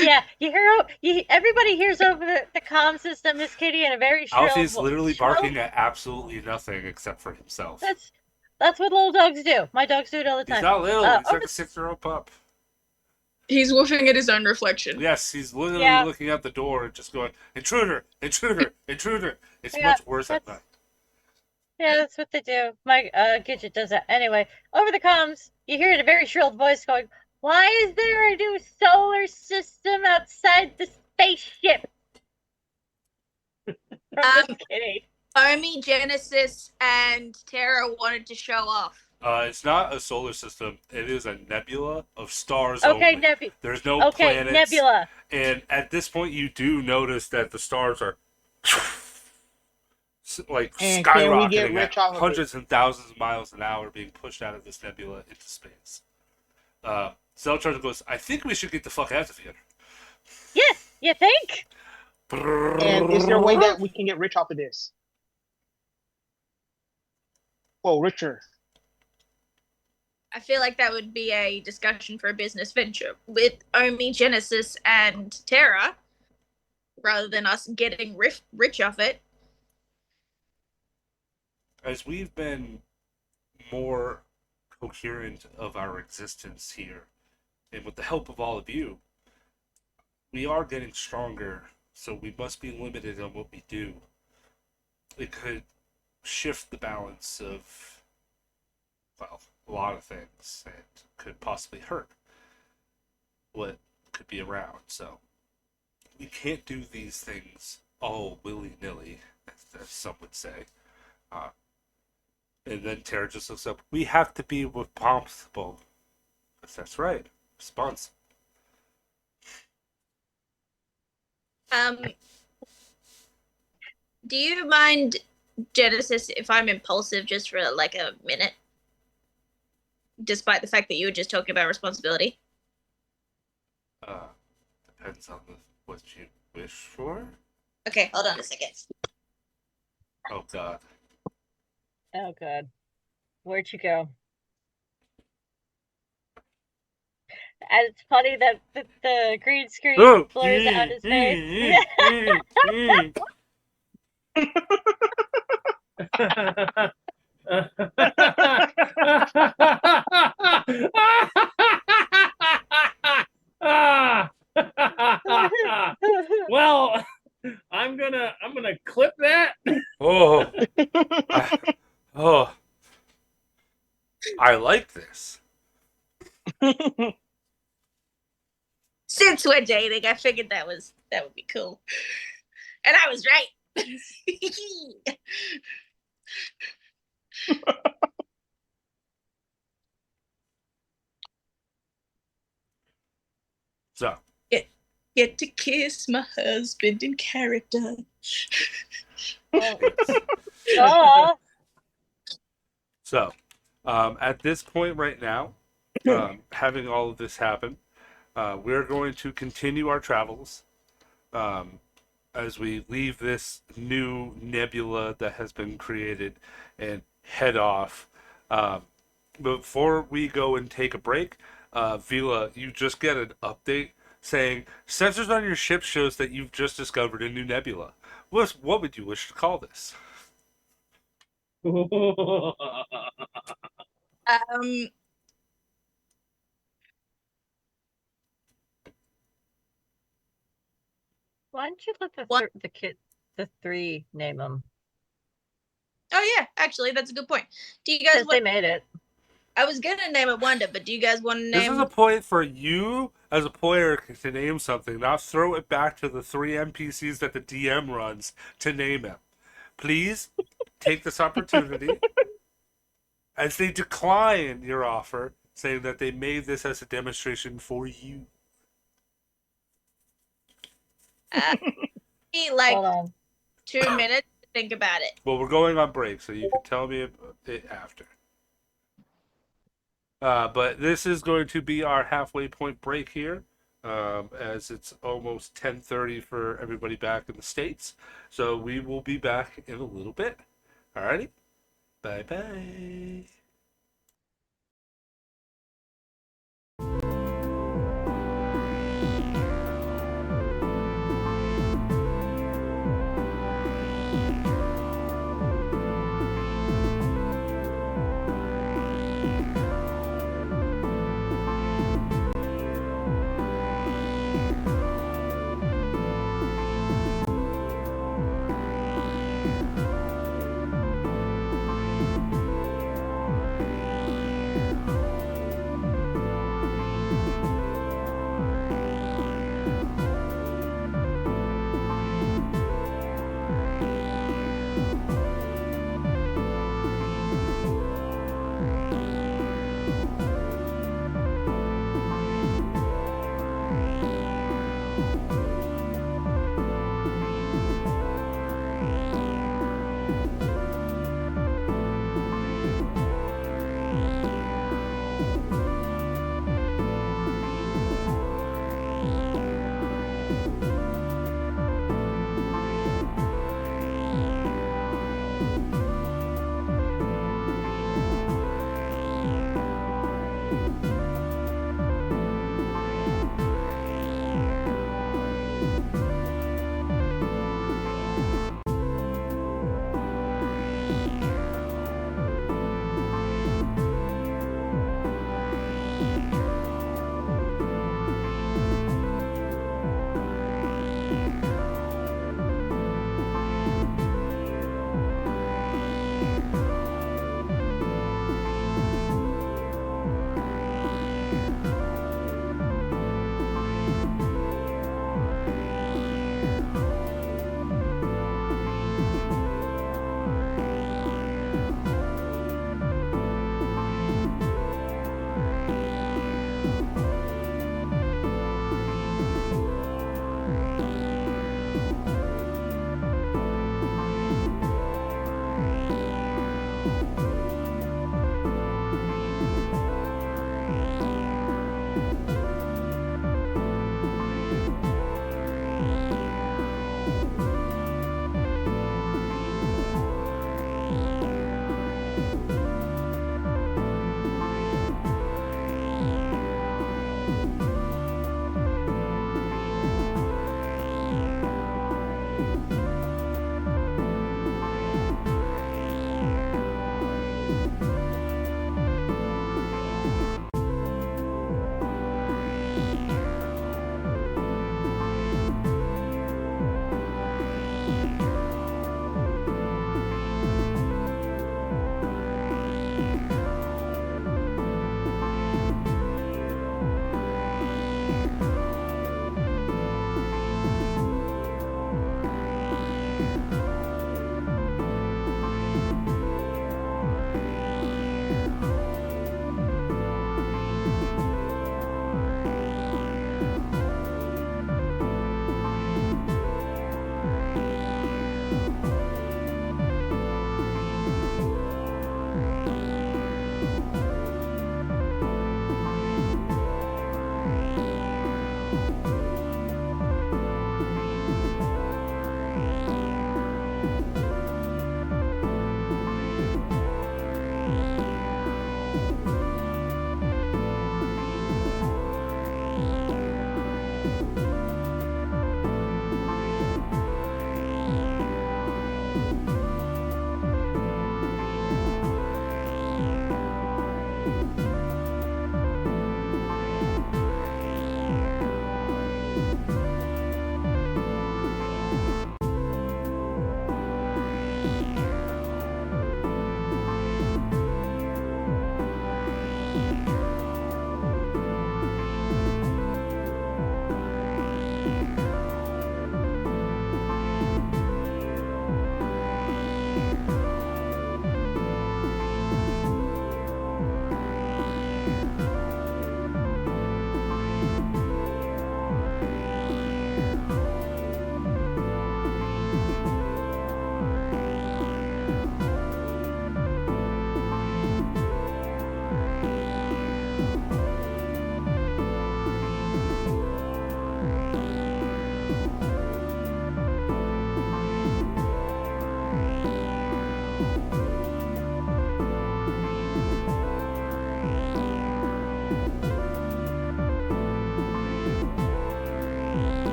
Yeah, everybody hears over the comm system, Miss Kitty, in a very shrill Alfie's literally shrill- barking at absolutely nothing except for himself. That's what little dogs do. My dogs do it all the time. He's not little, he's over like a 6-year-old pup. He's woofing at his own reflection. Yes, he's literally Yeah. looking out the door and just going, intruder, intruder, intruder. It's Yeah, much worse at that's- night. Yeah, that's what they do. My Gidget does that. Anyway, over the comms, you hear a very shrill voice going, "Why is there a new solar system outside the spaceship?" From Miss Kitty. Omi, Genesis, and Terra wanted to show off. It's not a solar system. It is a nebula of stars Okay, only. There's no planets. Nebula. And at this point, you do notice that the stars are like And can we get skyrocketing rich at off of hundreds and thousands of miles an hour, being pushed out of this nebula into space. Cellcharger goes, I think we should get the fuck out of here. Yes, you think? And is there a way that we can get rich off of this? Well, richer. I feel like that would be a discussion for a business venture with Omi, Genesis, and Terra, rather than us getting rich off it. As we've been more coherent of our existence here, and with the help of all of you, we are getting stronger, so we must be limited on what we do. It could shift the balance of, well, a lot of things, and could possibly hurt what could be around. So we can't do these things all willy-nilly, as some would say. And then Tara just looks up. We have to be responsible. That's right. Responsible. Do you mind, Genesis, if I'm impulsive just for like a minute? Despite the fact that you were just talking about responsibility. Depends on what you wish for. Okay, hold on a second. Oh God. Oh, God. Where'd you go? And it's funny that the green screen blurs out his face. Well, I'm gonna clip that. Oh. I like this. Since we're dating, I figured that would be cool. And I was right. So. Get to kiss my husband in character. Oh. So, at this point right now, having all of this happen, we're going to continue our travels as we leave this new nebula that has been created and head off. Before we go and take a break, Vila, you just get an update saying sensors on your ship shows that you've just discovered a new nebula. What would you wish to call this? Why don't you let the three name them? Oh yeah, actually, that's a good point. Do you guys? Since they made it. I was gonna name it Wonder, but do you guys want to name? This is a point for you as a player to name something, not throw it back to the 3 NPCs that the DM runs to name it. Please take this opportunity as they decline your offer, saying that they made this as a demonstration for you. Like Hold on. 2 minutes to think about it. Well, we're going on break, so you can tell me it after. But this is going to be our halfway point break here, as it's almost 10:30 for everybody back in the States. So we will be back in a little bit. Alrighty? Bye-bye.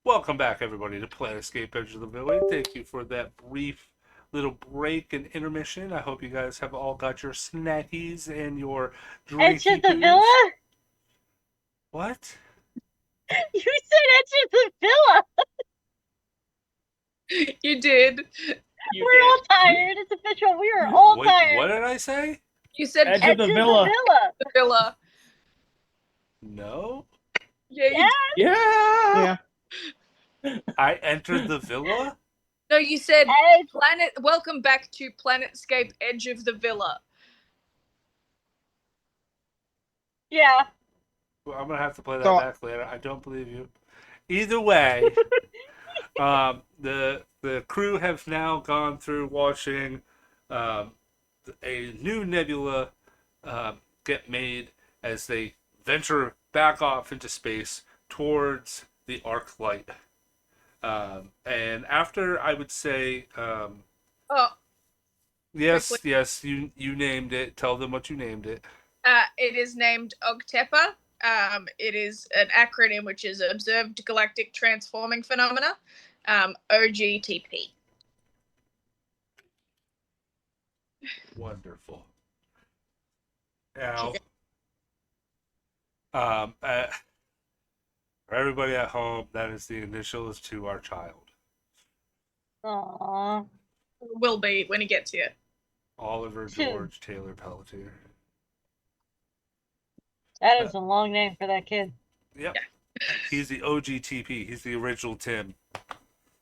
Welcome back, everybody, to Planetscape Edge of the Village. Thank you for that brief little break and intermission. I hope you guys have all got your snackies and your Edge of the drinky-poos. villa? What? You said edge of the villa. You did. We're all tired. It's official. We are all Wait, tired. what did I say? You said Edge edge of the villa. of the villa. No? Yeah, you Yeah. Yeah. Yeah. I entered the villa? No, you said Edge. welcome back to Planetscape Edge of the Villa. Yeah. Well, I'm going to have to play that So- back later. I don't believe you. Either way, the crew have now gone through watching a new nebula get made as they venture back off into space towards the arc light. And after, I would say, Oh, yes, quickly. yes, you named it. Tell them what you named it. it is named OGTEPA. It is an acronym which is Observed Galactic Transforming Phenomena, OGTP. Wonderful. Now, for everybody at home, that is the initials to our child. Aww. Will be when he gets here. Oliver George Taylor Pelletier. That is a long name for that kid. Yep. He's the OGTP. He's the original Tim.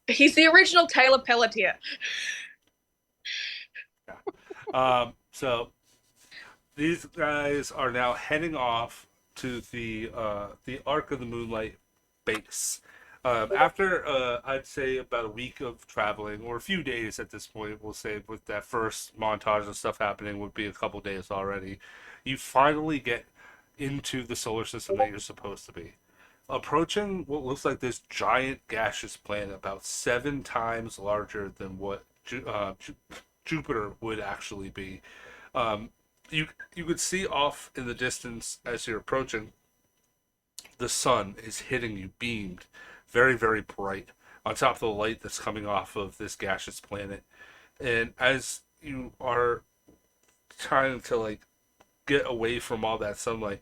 He's the original Taylor Pelletier. So these guys are now heading off to the Arc of the Moonlight base. After I'd say about a week of traveling, or a few days at this point, we'll say, with that first montage of stuff happening, would be a couple days already. You finally get into the solar system that you're supposed to be. Approaching what looks like this giant gaseous planet, about 7 times larger than what Jupiter would actually be. You could see off in the distance as you're approaching, the sun is hitting you, beamed, very, very bright, on top of the light that's coming off of this gaseous planet. And as you are trying to get away from all that sunlight,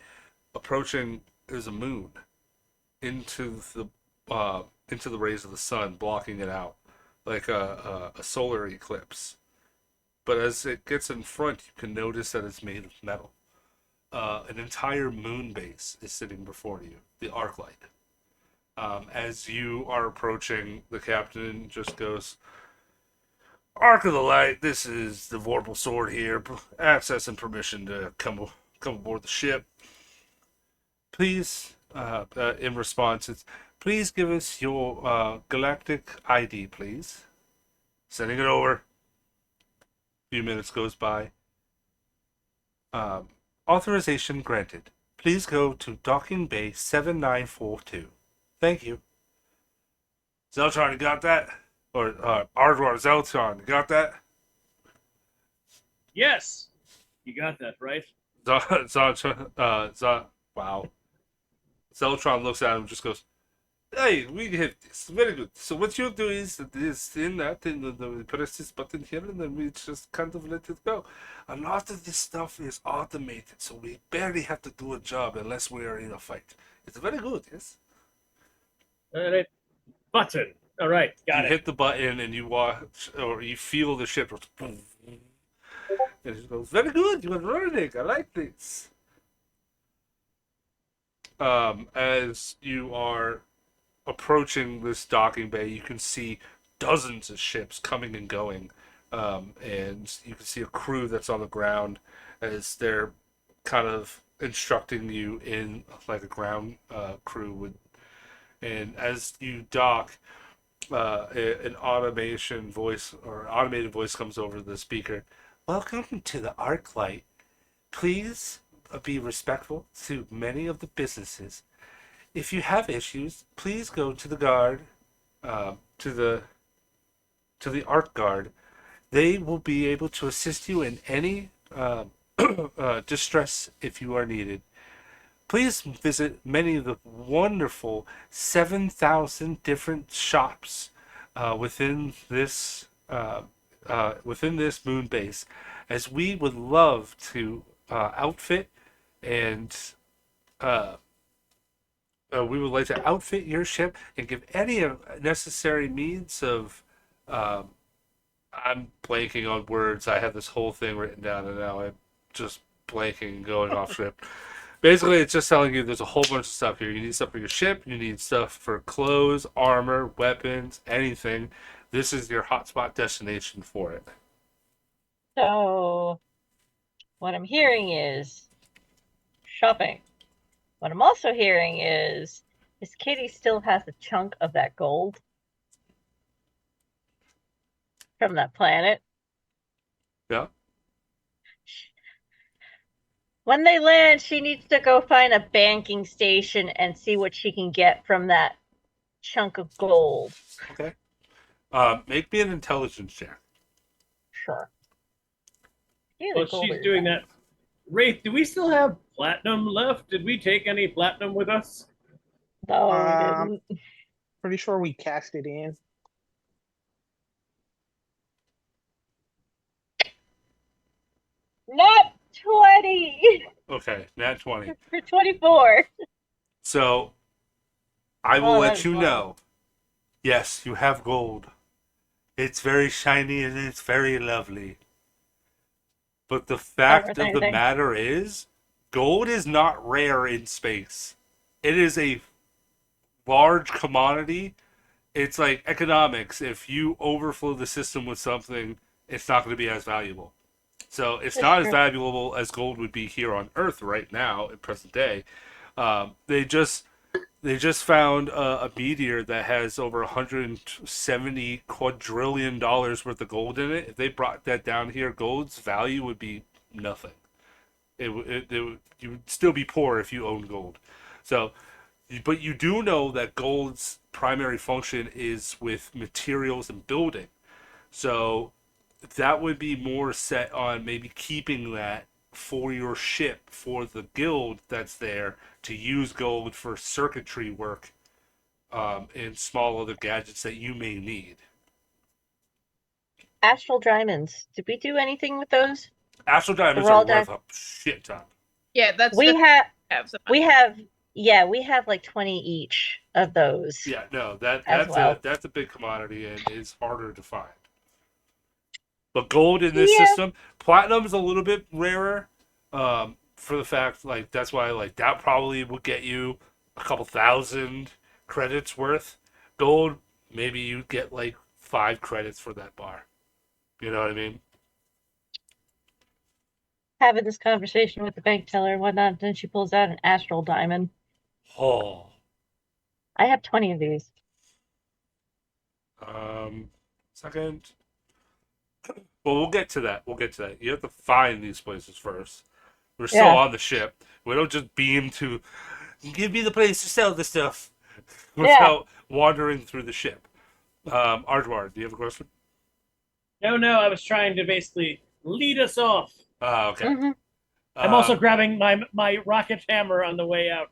approaching is a moon into the rays of the sun, blocking it out like a solar eclipse. But as it gets in front, you can notice that it's made of metal. An entire moon base is sitting before you, the arc light. As you are approaching, the captain just goes, "Arc of the Light, this is the Vorpal Sword here. Access and permission to come aboard the ship. Please," in response, it's, "please give us your galactic ID, please." Sending it over. A few minutes goes by. Authorization granted. Please go to docking bay 7942. Thank you. Zeltron, you got that? Or Ardwar, Zeltron, you got that? Yes. You got that, right? Wow. Zeltron looks at him and just goes, "Hey, we hit this. Very good. So what you do is in that, and we press this button here, and then we just kind of let it go. A lot of this stuff is automated, so we barely have to do a job unless we are in a fight. It's very good, yes?" All right. Button. All right. Got You it. hit the button and you watch, or you feel the ship goes, boom. And it goes, "Very good. You are learning. I like this." as you are approaching this docking bay, you can see dozens of ships coming and going, and you can see a crew that's on the ground as they're kind of instructing you in like a ground crew would. And as you dock, an automation voice or automated voice comes over the speaker. Welcome to the ArcLight. Please be respectful to many of the businesses. If you have issues, please go to the guard, to the Art Guard. They will be able to assist you in any distress if you are needed. Please visit many of the wonderful 7,000 different shops within this moon base, as we would love to outfit and we would like to outfit your ship and give any necessary means of. I'm blanking on words. I had this whole thing written down, and now I'm just blanking and going off script. Basically, it's just telling you there's a whole bunch of stuff here. You need stuff for your ship. You need stuff for clothes, armor, weapons, anything. This is your hotspot destination for it. So, what I'm hearing is shopping. What I'm also hearing is Miss Kitty still has a chunk of that gold from that planet. Yeah. When they land, she needs to go find a banking station and see what she can get from that chunk of gold. Okay. Make me an intelligence check. Sure. Well, she's doing that. Wraith, do we still have platinum left? Did we take any platinum with us? No, we didn't. Pretty sure we cast it in. Not 20 Okay, nat 20. for 24. So, I will Oh, let that's you fine. know. Yes, you have gold. It's very shiny and it's very lovely. But the fact of the anything. matter is, gold is not rare in space. It is a large commodity. It's like economics. If you overflow the system with something, it's not going to be as valuable. So it's That's not as true. valuable as gold would be here on Earth right now in present day. They just found a meteor that has over 170 quadrillion dollars worth of gold in it. If they brought that down here, gold's value would be nothing. You would still be poor if you owned gold. So, but you do know that gold's primary function is with materials and building. So that would be more set on maybe keeping that for your ship, for the guild that's there, to use gold for circuitry work and small other gadgets that you may need. Astral diamonds. Did we do anything with those? Astral diamonds They're are all worth a shit ton. Yeah, that's We have some. we have like 20 each of those. Yeah, no, As well. that's a big commodity and is harder to find. But gold in this Yeah. system, platinum is a little bit rarer. For the fact, like, that's why, like, that probably would get you a couple thousand credits worth. Gold, maybe you get like 5 credits for that bar. You know what I mean? Having this conversation with the bank teller and whatnot, then she pulls out an astral diamond. Oh. I have 20 of these. Second. Well, we'll get to that. We'll get to that. You have to find these places first. We're still Yeah. on the ship. We don't just beam to give me the place to sell the stuff without wandering through the ship. Ardwar, do you have a question? No, I was trying to basically lead us off. Okay. Mm-hmm. I'm also grabbing my rocket hammer on the way out.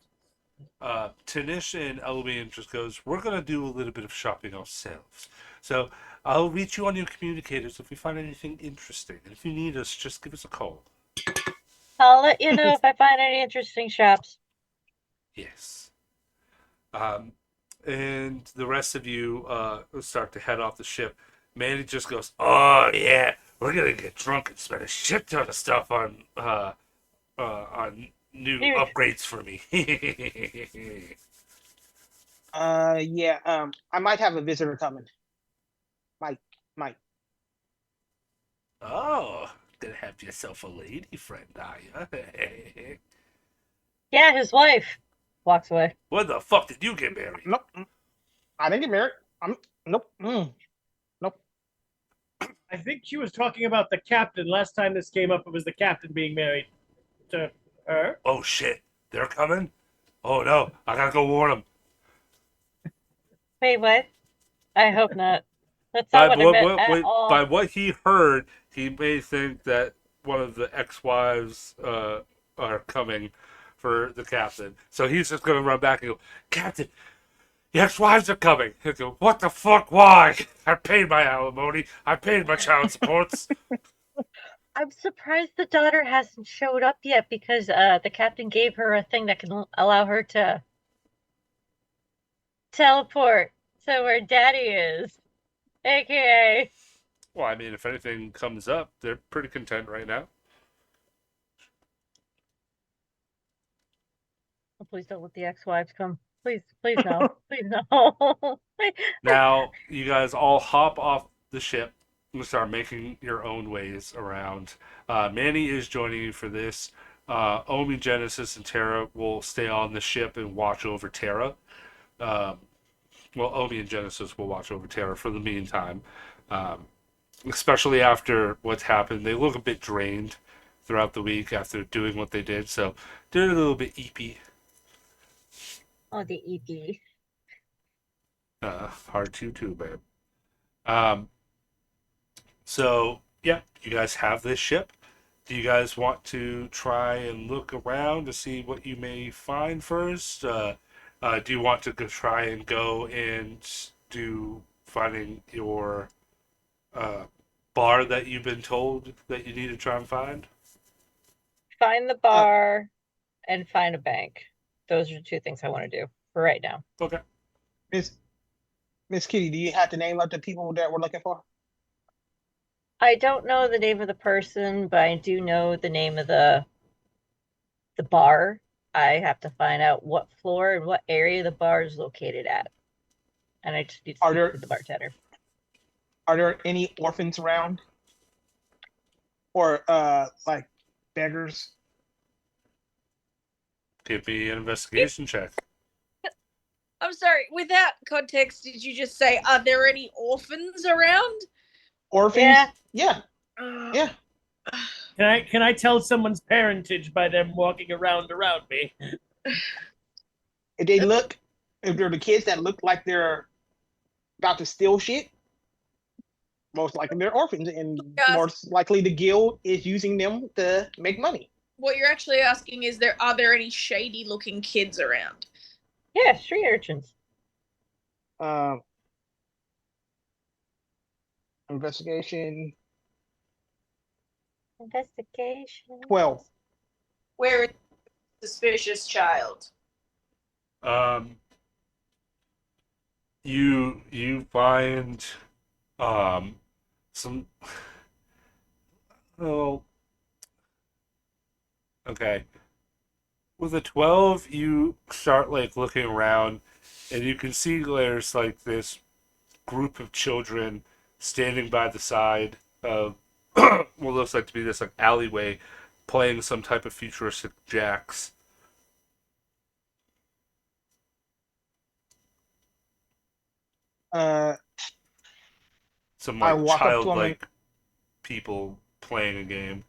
Tanish and Eloine just goes, we're going to do a little bit of shopping ourselves. So I'll reach you on your communicators if we find anything interesting. And if you need us, just give us a call. I'll let you know if I find any interesting shops. Yes. And the rest of you start to head off the ship. Mandy just goes, oh, yeah, we're going to get drunk and spend a shit ton of stuff on new Dude. upgrades for me. Yeah. I might have a visitor coming. Might. Oh, gonna have yourself a lady friend, are you? Yeah, his wife walks away. When the fuck did you get married? Nope. I didn't get married. Nope. Nope. I think she was talking about the captain. Last time this came up, it was the captain being married to her. Oh shit, they're coming? Oh no, I gotta go warn them. Wait, what? I hope not. That's not what I meant at By all. what he heard, he may think that one of the ex-wives are coming for the captain. So he's just gonna run back and go, Captain, the ex-wives are coming. He'll go, what the fuck? Why? I paid my alimony. I paid my child supports. I'm surprised the daughter hasn't showed up yet because the captain gave her a thing that can allow her to teleport to where daddy is, aka. Well, I mean, if anything comes up, they're pretty content right now. Oh, please don't let the ex-wives come. Please, please no. Please no. Now, you guys all hop off the ship and start making your own ways around. Manny is joining you for this. Omi, Genesis, and Terra will stay on the ship and watch over Terra. Um, well, Omi and Genesis will watch over Terra for the meantime. Especially after what's happened. They look a bit drained throughout the week after doing what they did, so they're a little bit eepy. Oh, the EP. Hard to too, man. Um, so yeah, you guys have this ship. Do you guys want to try and look around to see what you may find first? Do you want to try and go and do finding your uh, bar that you've been told that you need to try and find? Find the bar and find a bank. Those are the two things I want to do for right now. Okay. Miss Kitty, do you have the name of the people that we're looking for? I don't know the name of the person, but I do know the name of the bar. I have to find out what floor and what area the bar is located at. And I just need to speak to the bartender. Are there any orphans around? Or like beggars? Give me an investigation check. I'm sorry, without context, did you just say, are there any orphans around? Orphans? Yeah. Yeah. Can I tell someone's parentage by them walking around me? If they're the kids that look like they're about to steal shit, most likely they're orphans, and most likely the guild is using them to make money. What you're actually asking is, are there any shady looking kids around? Yeah, street urchins. Investigation. 12. Where is the suspicious child? You find some oh okay. With a 12, you start like looking around and you can see there's like this group of children standing by the side of what looks like to be this like alleyway playing some type of futuristic jacks. Some like childlike people playing a game.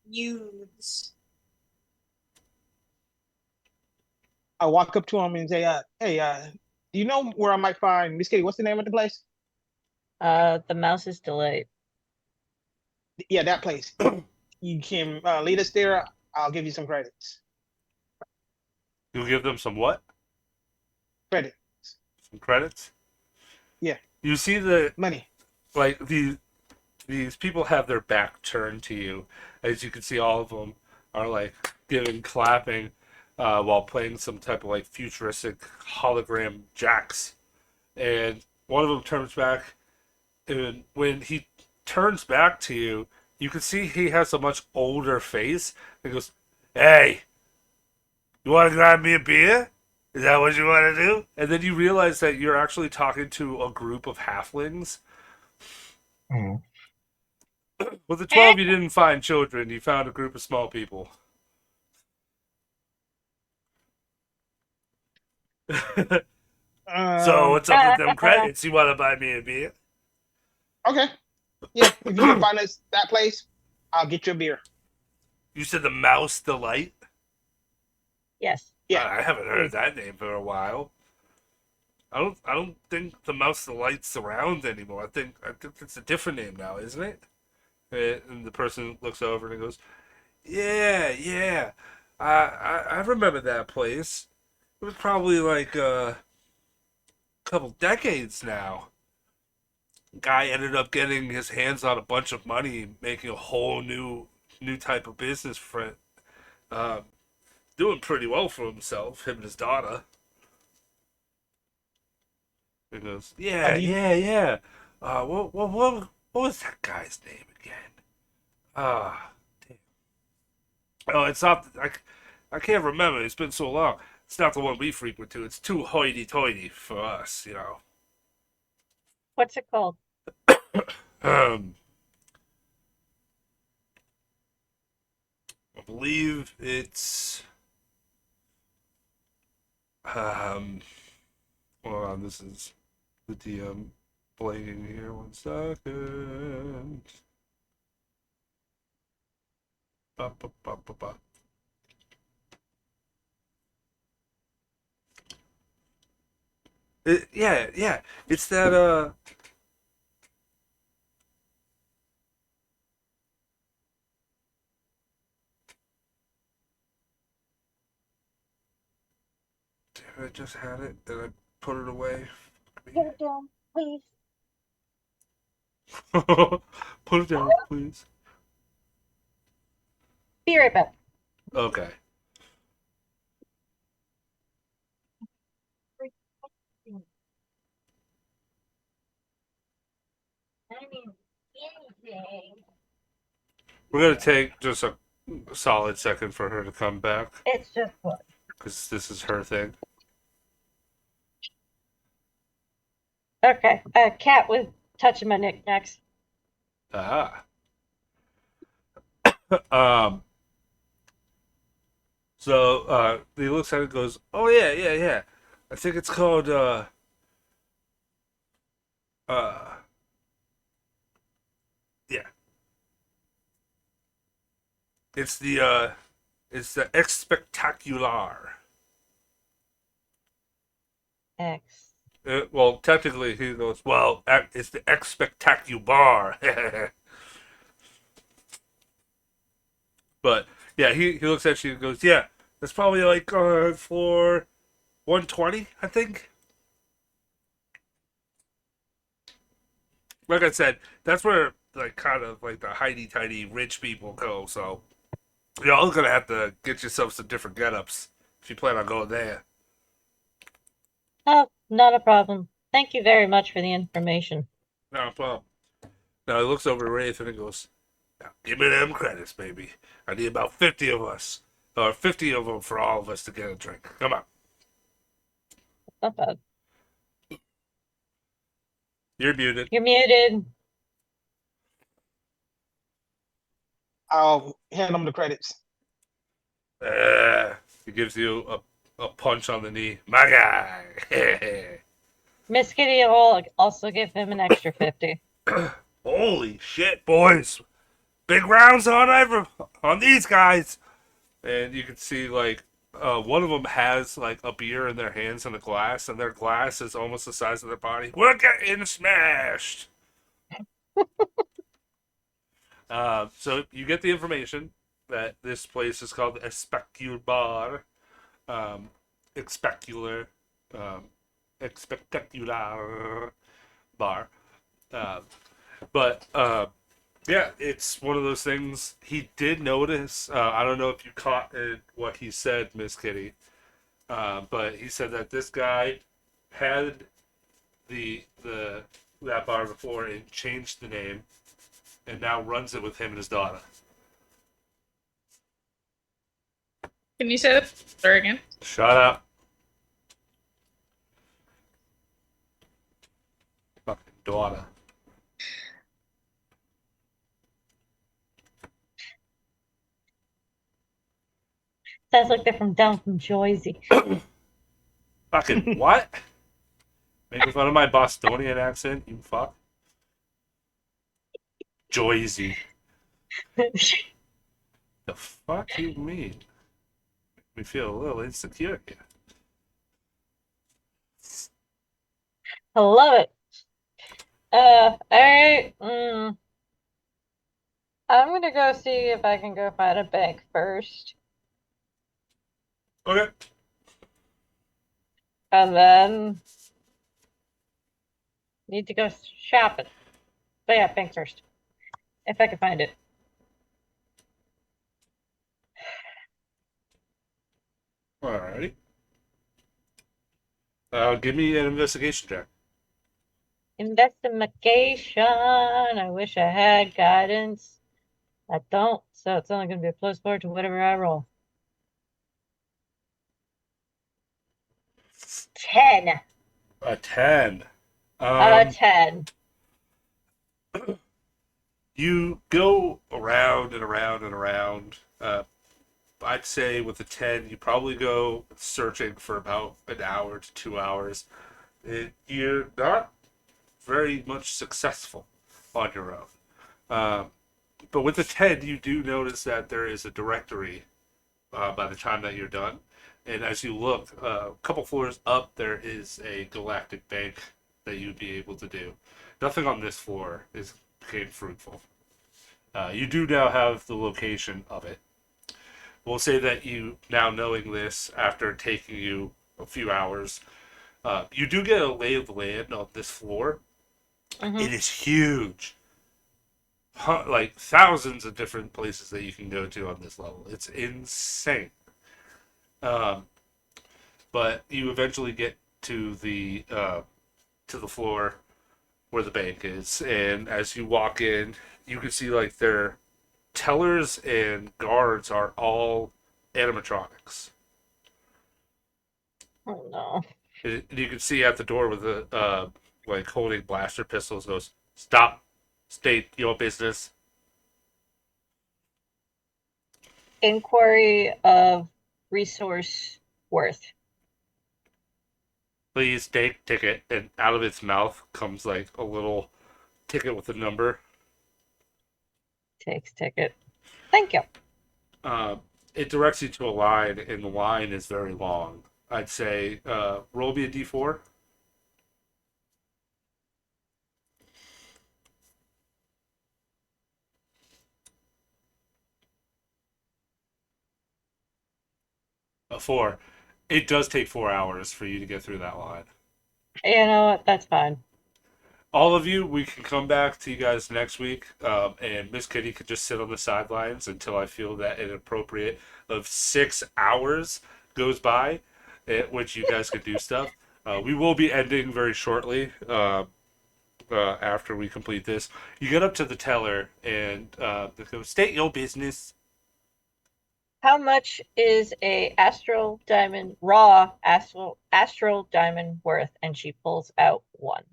Youths. I walk up to him and say, hey, do you know where I might find Miss Kitty? What's the name of the place? The Mouse's Delight. Yeah, that place. You can lead us there. I'll give you some credits. You'll give them some what? Credits. Some credits? Yeah. You see the money. Like these people have their back turned to you. As you can see, all of them are like clapping while playing some type of like futuristic hologram jacks. And one of them turns back, and when he turns back to you, you can see he has a much older face. He goes, Hey, you want to grab me a beer? Is that what you want to do? And then you realize that you're actually talking to a group of halflings. Mm. With the 12, you didn't find children. You found a group of small people. So, Um. what's up with them credits? You want to buy me a beer? Okay. Yeah. If you can find us that place, I'll get you a beer. You said the Mouse Delight? Yes. Yeah. I haven't heard that name for a while. I don't think the Mouse Delight's around anymore. I think it's a different name now, isn't it? And the person looks over and goes, "Yeah, yeah, I remember that place. It was probably like a couple decades now. Guy ended up getting his hands on a bunch of money, making a whole new type of business for it. Um, doing pretty well for himself, him and his daughter." He goes, "Yeah, Have you? yeah, yeah. What was that guy's name again? Ah, damn. Oh, it's not. I can't remember. It's been so long. It's not the one we frequent to. It's too hoity-toity for us, you know." What's it called? Um, I believe it's um. Hold on, this is the DM playing here. 1 second. Ba, ba, ba, ba, ba. Yeah, yeah. It's that damn, I just had it and I put it away. You're dumb, please. Put it down, please. Be right back. Okay. I mean, anything. We're gonna take just a solid second for her to come back It's just fun. because this is her thing. Okay. Cat was touching my knickknacks. Ah. um. So he looks at it and goes, "Oh yeah, yeah, yeah. I think it's called uh yeah. It's the Expectacular." X. Well, technically, he goes, "Well, it's the Expectacular." But yeah, he looks at you and goes, "Yeah, that's probably like floor 120, I think." Like I said, that's where like kind of like the hidey tidy rich people go. So you're gonna have to get yourself some different get-ups if you plan on going there. Oh, not a problem. Thank you very much for the information. No problem. Now he looks over to Wraith and he goes, "Now, give me them credits, baby. I need about 50 of us, or 50 of them for all of us to get a drink. Come on." Not bad. You're muted. You're muted. I'll hand them the credits. He gives you a punch on the knee. My guy. Miss Kitty will also give him an extra 50. Holy shit, boys! Big rounds on these guys. And you can see like one of them has like a beer in their hands and a glass, and their glass is almost the size of their body. We're getting smashed. So you get the information that this place is called Especular Bar, um, Expecular, um, Expectacular Bar. Uh, but yeah, it's one of those things. He did notice. I don't know if you caught it, what he said, Miss Kitty, but he said that this guy had the that bar before and changed the name, and now runs it with him and his daughter. Can you say that again? Shut up. Fucking daughter. Sounds like they're from down from Jersey. Fucking what? Making fun of my Bostonian accent, you fuck. Joyzy. The fuck you mean? Make me feel a little insecure here. I love it. Alright. I'm gonna go see if I can go find a bank first. Okay. And then need to go shopping. But yeah, bank first. If I can find it. Alrighty. Give me an investigation check. Investigation. I wish I had guidance. I don't, so it's only gonna be a +4 to whatever I roll. 10. A 10. A 10. You go around and around and around. I'd say with a 10, you probably go searching for about an hour to 2 hours. You're not very much successful on your own. But with a 10, you do notice that there is a directory by the time that you're done. And as you look, a couple floors up, there is a galactic bank that you'd be able to do. Nothing on this floor became fruitful. You do now have the location of it. We'll say that you, now knowing this, after taking you a few hours, you do get a lay of the land on this floor. It is huge. Like thousands of different places that you can go to on this level. It's insane. But you eventually get to the floor where the bank is, and as you walk in, you can see like their tellers and guards are all animatronics. Oh no. And you can see at the door with the like holding blaster pistols goes, "Stop, state your business." Inquiry of resource worth. Please take ticket, and out of its mouth comes like a little ticket with a number. Takes ticket. Thank you. It directs you to a line, and the line is very long. I'd say roll me a d4. A 4. It does take 4 hours for you to get through that line. You know what? That's fine. All of you, we can come back to you guys next week, and Miss Kitty could just sit on the sidelines until I feel that an appropriate of 6 hours goes by, at which you guys can do stuff. We will be ending very shortly after we complete this. You get up to the teller, and they go, "State your business." How much is a raw astral diamond worth? And she pulls out one.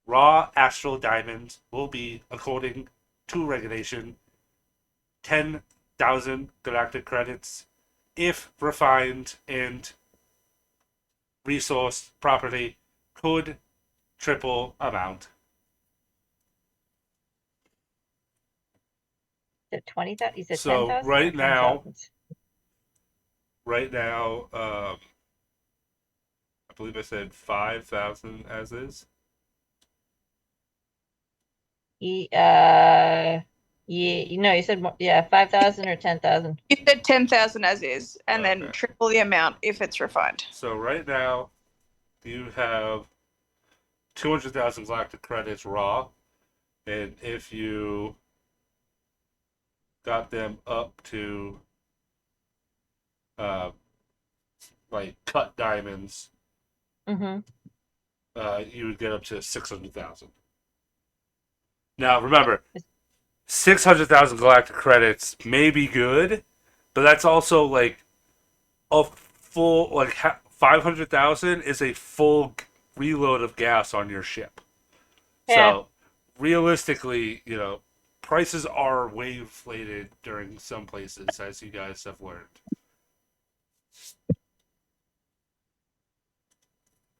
Raw astral diamonds will be, according to regulation, 10,000 galactic credits. If refined and resourced properly, could triple amount. Is it 20,000? Is it So 10,000? right now, I believe I said 5,000 as is. Yeah, you said 5,000 or 10,000. You said 10,000 as is, and Okay. then triple the amount if it's refined. So right now, you have 200,000 galactic credits raw, and if you got them up to like cut diamonds, Mm-hmm. you would get up to 600,000. Now remember, 600,000 galactic credits may be good, but that's also like a full, like, 500,000 is a full reload of gas on your ship. Yeah. So realistically, prices are way inflated during some places, as you guys have learned.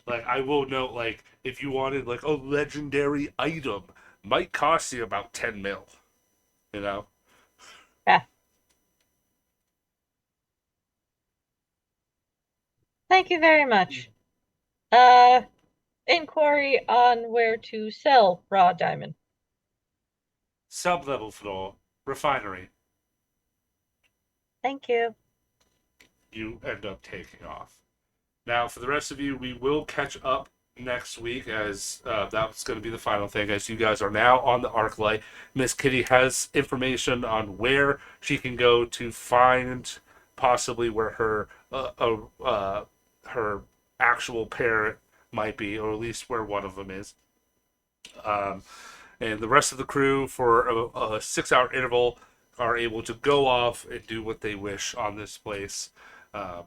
Like, I will note, like, if you wanted like a legendary item, might cost you about 10 mil. You know. Yeah. Thank you very much. Inquiry on where to sell raw diamond. Sub-level floor refinery. Thank you. You end up taking off. Now, for the rest of you, we will catch up next week, as that's going to be the final thing, as you guys are now on the Arclight. Miss Kitty has information on where she can go to find possibly where her actual parent might be, or at least where one of them is. Um, and the rest of the crew, for a 6 hour interval, are able to go off and do what they wish on this place. Um,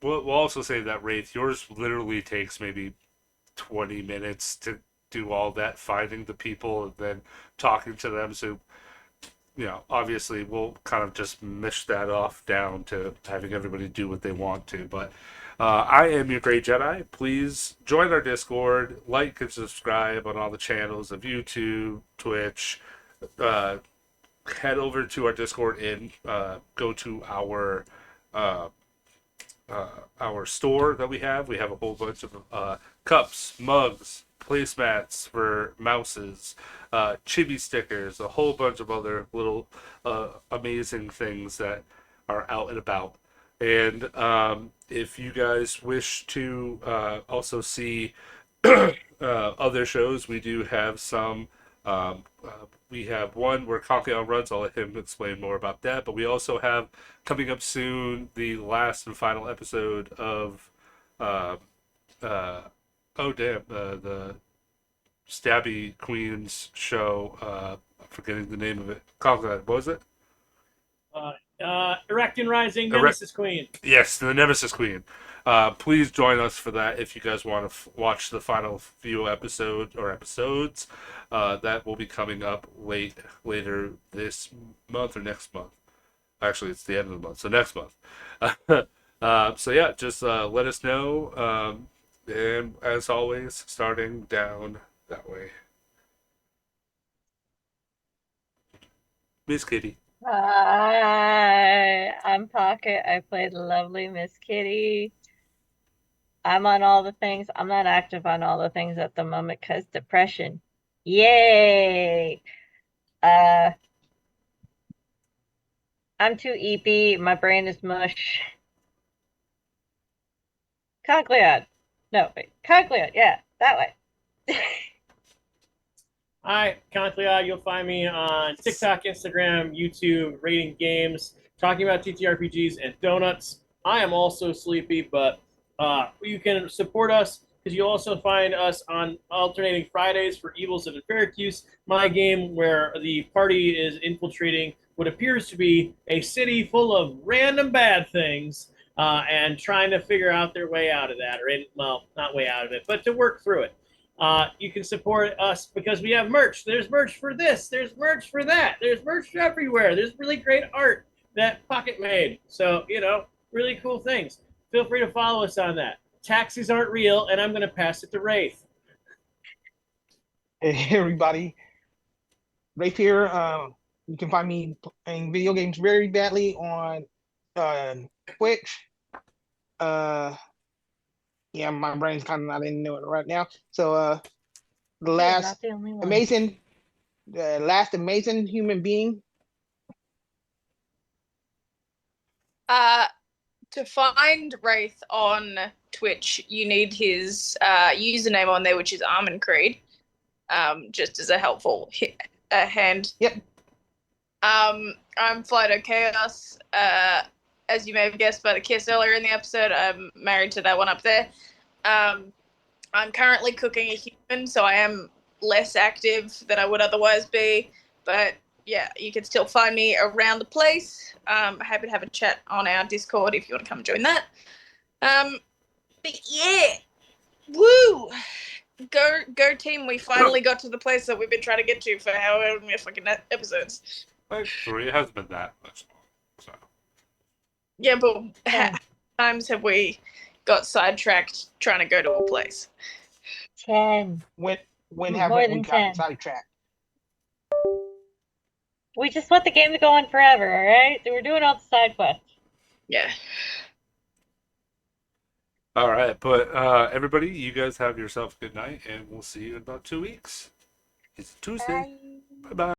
we'll also say that, Wraith, yours literally takes maybe 20 minutes to do all that, finding the people and then talking to them. So, obviously we'll kind of just mish that off down to having everybody do what they want to. But I am your Great Jedi. Please join our Discord, like and subscribe on all the channels of YouTube, Twitch. Uh, Head over to our Discord and go to uh, our store that we have. We have a whole bunch of cups, mugs, placemats for mouses, chibi stickers, a whole bunch of other little amazing things that are out and about. And if you guys wish to also see other shows, we do have some. We have one where Conkeon runs. I'll let him explain more about that. But we also have coming up soon the last and final episode of uh, the Stabby Queens show. I'm forgetting the name of it. Conkeon, what was it? Erectin Rising, Nemesis Queen. Yes, the Nemesis Queen. Please join us for that if you guys want to watch the final few episodes. That will be coming up later this month or next month. Actually, it's the end of the month, so next month. So yeah, just let us know. And as always, starting down that way. Miss Kitty. Hi, I'm Pocket. I play the lovely Miss Kitty. I'm on all the things. I'm not active on all the things at the moment because depression. Yay! I'm too eepy. My brain is mush. Cogliad. No, wait. Cogliad. Yeah, that way. Hi, Conklea. You'll find me on TikTok, Instagram, YouTube, rating games, talking about TTRPGs and donuts. I am also sleepy, but you can support us because you'll also find us on alternating Fridays for Evils of Infericuse, my game where the party is infiltrating what appears to be a city full of random bad things and trying to figure out their way out of that, well, not way out of it, but to work through it. You can support us because we have merch. There's merch for this. There's merch for that. There's merch everywhere. There's really great art that Pocket made. So, really cool things. Feel free to follow us on that. Taxes aren't real, and I'm going to pass it to Wraith. Hey, everybody. Right here. You can find me playing video games very badly on Twitch. Yeah, my brain's kind of not into it right now. So the last amazing human being. To find Wraith on Twitch, you need his username on there, which is Armin Creed. Just as a helpful hand. Yep. I'm Flido Chaos. As you may have guessed by the kiss earlier in the episode, I'm married to that one up there. I'm currently cooking a human, so I am less active than I would otherwise be. But yeah, you can still find me around the place. Happy to have a chat on our Discord if you want to come and join that. But yeah, woo! Go team! We finally got to the place that we've been trying to get to for however many fucking episodes. Like 3, it hasn't been that much long. So. Yeah, but Yeah. how times have we got sidetracked trying to go to a place? 10. When More haven't we than gotten 10. sidetracked? We just want the game to go on forever, alright? So we're doing all the side quests. Yeah. All right, but everybody, you guys have yourself a good night, and we'll see you in about 2 weeks. It's Tuesday. Bye bye.